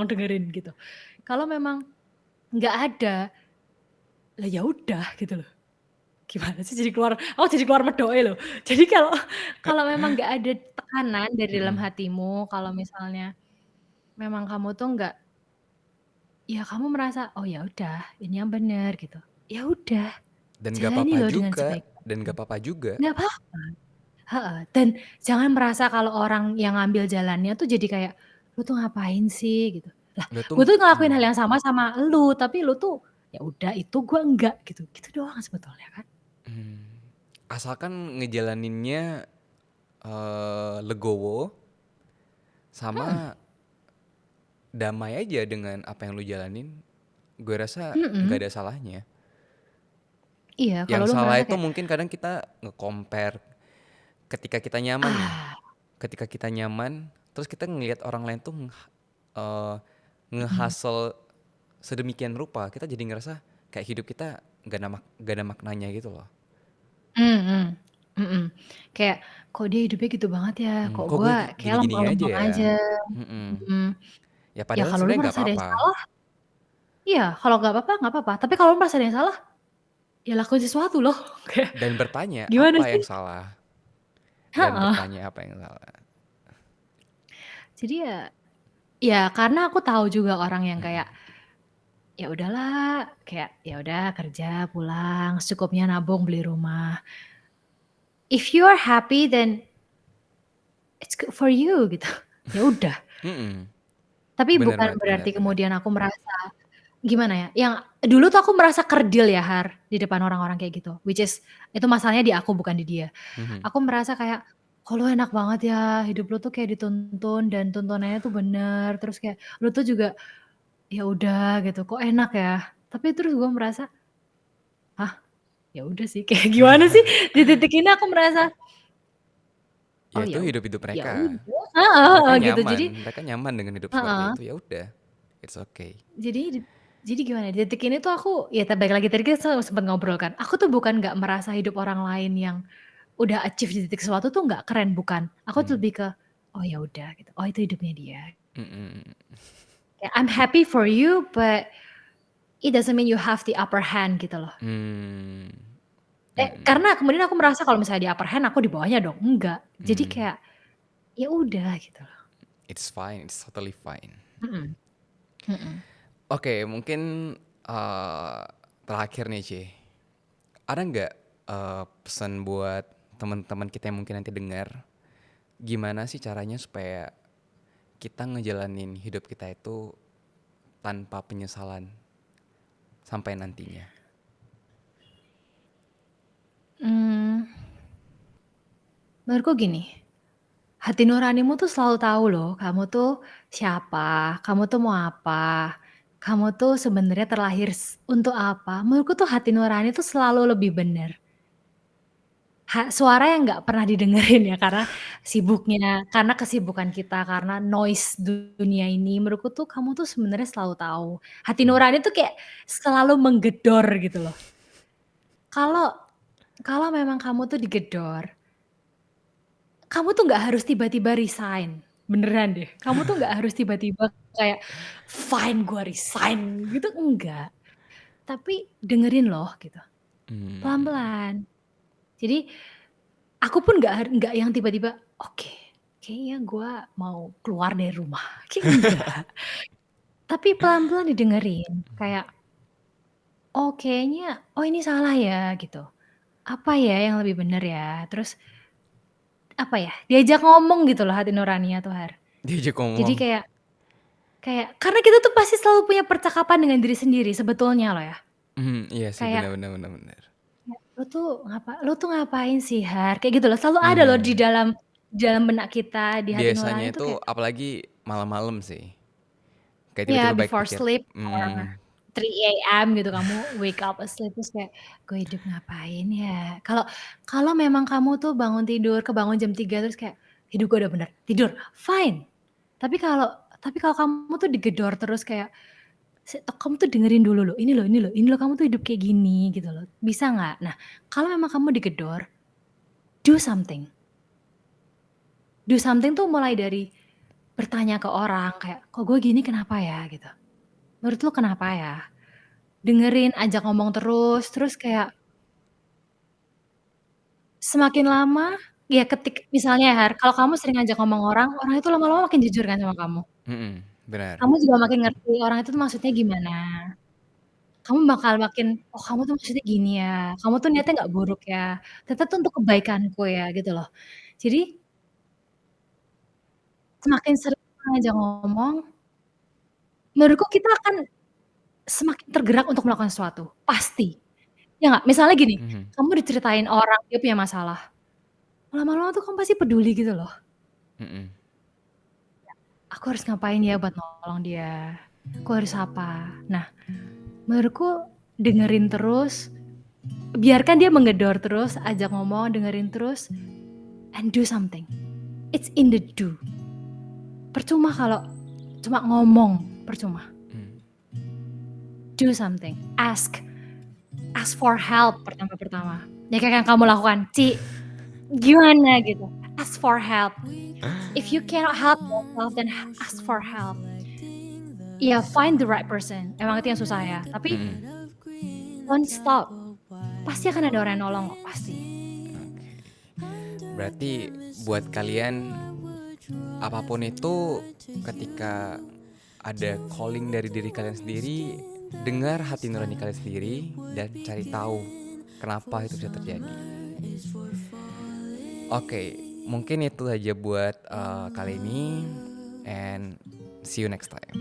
[SPEAKER 2] dengerin," gitu. Kalau memang nggak ada, lah ya udah gitu loh. Gimana sih jadi keluar medoke loh. Jadi kalau kalau memang nggak ada tekanan dari dalam
[SPEAKER 1] Mhm.
[SPEAKER 2] hatimu, kalau misalnya memang kamu tuh nggak ya kamu merasa, "Oh ya udah, ini yang bener," gitu. Ya udah,
[SPEAKER 1] Dan gak
[SPEAKER 2] jalani
[SPEAKER 1] apa-apa
[SPEAKER 2] loh dengan
[SPEAKER 1] juga, dan
[SPEAKER 2] sebaik-baiknya.
[SPEAKER 1] gak apa-apa juga.
[SPEAKER 2] Nggak apa-apa, heeh, dan jangan merasa kalau orang yang ngambil jalannya tuh jadi kayak, "Lu tuh ngapain sih?" Gitu. Lah,
[SPEAKER 1] Lu tuh
[SPEAKER 2] gue tuh ngelakuin hal yang sama elu, tapi lu tuh, ya udah itu gue enggak gitu. Gitu doang sebetulnya kan.
[SPEAKER 1] mmm, asalkan ngejalaninnya, legowo
[SPEAKER 2] Mhm,
[SPEAKER 1] sama damai aja dengan apa yang lu jalanin, gue rasa nggak
[SPEAKER 2] mhm.
[SPEAKER 1] ada salahnya.
[SPEAKER 2] Iya, kalau
[SPEAKER 1] Yang
[SPEAKER 2] lu
[SPEAKER 1] salah
[SPEAKER 2] merasa
[SPEAKER 1] itu
[SPEAKER 2] kayak,
[SPEAKER 1] mungkin kadang kita nge-compare ketika kita nyaman nih,
[SPEAKER 2] ah,
[SPEAKER 1] ketika kita nyaman, terus kita ngelihat orang lain tuh eee,
[SPEAKER 2] mhm,
[SPEAKER 1] nge-hustle sedemikian rupa, kita jadi ngerasa kayak hidup kita nggak ada maknanya gitu loh.
[SPEAKER 2] mhm, mhm. Kayak, "Kok dia hidupnya gitu banget ya? Kok
[SPEAKER 1] Kok gue
[SPEAKER 2] gua kayak
[SPEAKER 1] gini-gini aja
[SPEAKER 2] lempeng-lempeng
[SPEAKER 1] ya?
[SPEAKER 2] aja."
[SPEAKER 1] Mhm.
[SPEAKER 2] Mhm.
[SPEAKER 1] Ya
[SPEAKER 2] Ya
[SPEAKER 1] padahal
[SPEAKER 2] kalau lu
[SPEAKER 1] sebenarnya nggak
[SPEAKER 2] merasa ada yang
[SPEAKER 1] apa-apa,
[SPEAKER 2] salah, iya, kalau nggak apa-apa. Tapi kalau lu merasa ada yang salah, ya lakuin sesuatu loh. Kayak,
[SPEAKER 1] dan bertanya
[SPEAKER 2] gimana
[SPEAKER 1] apa
[SPEAKER 2] sih?
[SPEAKER 1] yang salah, dan
[SPEAKER 2] Heeh.
[SPEAKER 1] bertanya apa yang salah.
[SPEAKER 2] Jadi ya karena aku tahu juga orang yang
[SPEAKER 1] Mhm.
[SPEAKER 2] kayak, ya udahlah, kayak ya udah kerja, pulang, secukupnya nabung, beli rumah. If you are happy then it's good for you gitu. Ya udah.
[SPEAKER 1] Mhm.
[SPEAKER 2] Tapi
[SPEAKER 1] Bener
[SPEAKER 2] bukan
[SPEAKER 1] banget, bener
[SPEAKER 2] berarti
[SPEAKER 1] bener.
[SPEAKER 2] kemudian aku merasa gimana ya, yang dulu tuh aku merasa kerdil ya Har, di depan orang-orang kayak gitu, which is itu masalahnya di aku bukan di dia.
[SPEAKER 1] Mhm.
[SPEAKER 2] Aku merasa kayak, "Kok lu enak banget ya, hidup lu tuh kayak dituntun dan tuntunannya tuh bener, terus kayak lu tuh juga ya udah gitu, kok enak ya?" Tapi terus gua merasa, "Hah? Ya udah sih." Kayak gimana sih, di titik ini aku merasa,
[SPEAKER 1] Ya
[SPEAKER 2] "Oh
[SPEAKER 1] itu
[SPEAKER 2] ya
[SPEAKER 1] hidup-hidup
[SPEAKER 2] ya
[SPEAKER 1] mereka.
[SPEAKER 2] udah." Heeh
[SPEAKER 1] Mereka
[SPEAKER 2] heeh, gitu.
[SPEAKER 1] nyaman,
[SPEAKER 2] Jadi
[SPEAKER 1] mereka nyaman dengan hidup seperti
[SPEAKER 2] heeh.
[SPEAKER 1] itu, ya udah, it's okay.
[SPEAKER 2] Jadi jadi gimana ya, di detik ini tuh aku ya balik lagi tadi kita sempet ngobrol kan, aku tuh bukan nggak merasa hidup orang lain yang udah achieve di titik sesuatu tuh nggak keren, bukan. Aku tuh
[SPEAKER 1] Mmm,
[SPEAKER 2] lebih ke, "Oh ya udah," gitu, "oh itu hidupnya dia."
[SPEAKER 1] mhm.
[SPEAKER 2] Kayak I'm happy for you, but it doesn't mean you have the upper hand gitu loh.
[SPEAKER 1] Mmm, mhm,
[SPEAKER 2] Karena kemudian aku merasa kalau misalnya di upper hand aku di bawahnya dong, enggak. Jadi
[SPEAKER 1] mmm,
[SPEAKER 2] kayak, ya udah gitu loh.
[SPEAKER 1] it's fine, it's totally fine.
[SPEAKER 2] Mhm, mhm,
[SPEAKER 1] Oke, mungkin, terakhir nih, Ci, ada nggak, pesan buat teman-teman kita yang mungkin nanti dengar, gimana sih caranya supaya kita ngejalanin hidup kita itu tanpa penyesalan sampai nantinya?
[SPEAKER 2] mmm, menurutku gini, hati nuranimu tuh selalu tahu loh, kamu tuh siapa, kamu tuh mau apa, kamu tuh sebenarnya terlahir untuk apa. Menurutku tuh hati nurani tuh selalu lebih bener. Suara yang nggak pernah didengerin ya karena sibuknya, karena kesibukan kita, karena noise dunia ini, menurutku tuh kamu tuh sebenarnya selalu tahu. Hati
[SPEAKER 1] Mmm,
[SPEAKER 2] nurani tuh kayak selalu menggedor gitu loh. Kalau kalau memang kamu tuh digedor, kamu tuh nggak harus tiba-tiba resign, beneran deh. Kamu tuh nggak harus tiba-tiba kayak, "Fine gua resign," gitu, enggak. Tapi dengerin loh gitu,
[SPEAKER 1] mmm,
[SPEAKER 2] pelan-pelan. Jadi aku pun nggak yang tiba-tiba, "Oke, kayaknya gua mau keluar dari rumah," kayak enggak. Tapi pelan-pelan didengerin, kayak, "Oh kayaknya, oh ini salah ya," gitu. "Apa ya yang lebih bener ya?" Terus, apa ya, diajak ngomong gitu loh hati nuraninya tuh, Har.
[SPEAKER 1] diajak
[SPEAKER 2] Jadi
[SPEAKER 1] ngomong.
[SPEAKER 2] kayak kayak karena kita tuh pasti selalu punya percakapan dengan diri sendiri sebetulnya loh ya.
[SPEAKER 1] Mhm, iya sih,
[SPEAKER 2] Kayak
[SPEAKER 1] bener bener bener bener.
[SPEAKER 2] kayak, "Lu tuh ngapain sih, Har?" Kayak gitu loh, selalu ada loh
[SPEAKER 1] Mhm,
[SPEAKER 2] di dalam benak kita, di hati
[SPEAKER 1] biasanya
[SPEAKER 2] nurani tuh
[SPEAKER 1] itu
[SPEAKER 2] kayak
[SPEAKER 1] apalagi malam-malam sih, kayak
[SPEAKER 2] ya
[SPEAKER 1] tiba-tiba baik
[SPEAKER 2] before
[SPEAKER 1] pikir,
[SPEAKER 2] sleep or
[SPEAKER 1] mhm,
[SPEAKER 2] 3 AM gitu kamu wake up asleep terus kayak, "Gue hidup ngapain ya?" Kalau kalau memang kamu tuh bangun tidur, kebangun jam 3 terus kayak, "Hidup gue udah bener," tidur, fine. Tapi kalau kamu tuh digedor terus kayak Kamu tuh dengerin dulu loh, ini loh kamu tuh hidup kayak gini gitu loh, bisa nggak? Nah, kalau memang kamu digedor, do something. Do something tuh mulai dari bertanya ke orang kayak, "Kok gue gini kenapa ya?" Gitu. "Menurut lu kenapa ya?" Dengerin, ajak ngomong terus, terus kayak semakin lama ya misalnya ya Har, kalau kamu sering ngajak ngomong orang, orang itu lama-lama makin jujur kan sama kamu.
[SPEAKER 1] Benar.
[SPEAKER 2] Kamu juga makin ngerti orang itu tuh maksudnya gimana. Kamu bakal makin, "Oh kamu tuh maksudnya gini ya, kamu tuh niatnya nggak buruk ya, ternyata tuh untuk kebaikanku ya," gitu loh. Jadi semakin sering ngajak ngomong, menurutku kita akan semakin tergerak untuk melakukan sesuatu, pasti. Ya nggak? Misalnya gini,
[SPEAKER 1] Mhm.
[SPEAKER 2] kamu diceritain orang dia punya masalah, lama-lama tuh kamu pasti peduli gitu loh.
[SPEAKER 1] Mhm.
[SPEAKER 2] Aku harus ngapain ya buat nolong dia? Aku harus apa? Nah, menurutku dengerin terus, biarkan dia menggedor terus, ajak ngomong, dengerin terus, and do something. It's in the do. Percuma kalau cuma ngomong, percuma.
[SPEAKER 1] Mmm.
[SPEAKER 2] Do something. Ask. Ask for help pertama-pertama. Ya kayak yang kamu lakukan, "Ci, gimana?" gitu. Ask for help. If you cannot help yourself, then ask for help. Ya find the right person, emang itu yang susah ya, tapi
[SPEAKER 1] Mhm.
[SPEAKER 2] don't stop. Pasti akan ada orang yang nolong kok, pasti.
[SPEAKER 1] Oke. Berarti buat kalian, apapun itu, ketika ada calling dari diri kalian sendiri, dengar hati nurani kalian sendiri dan cari tahu kenapa itu bisa terjadi. Oke, mungkin itu aja buat kali ini, and see you next time.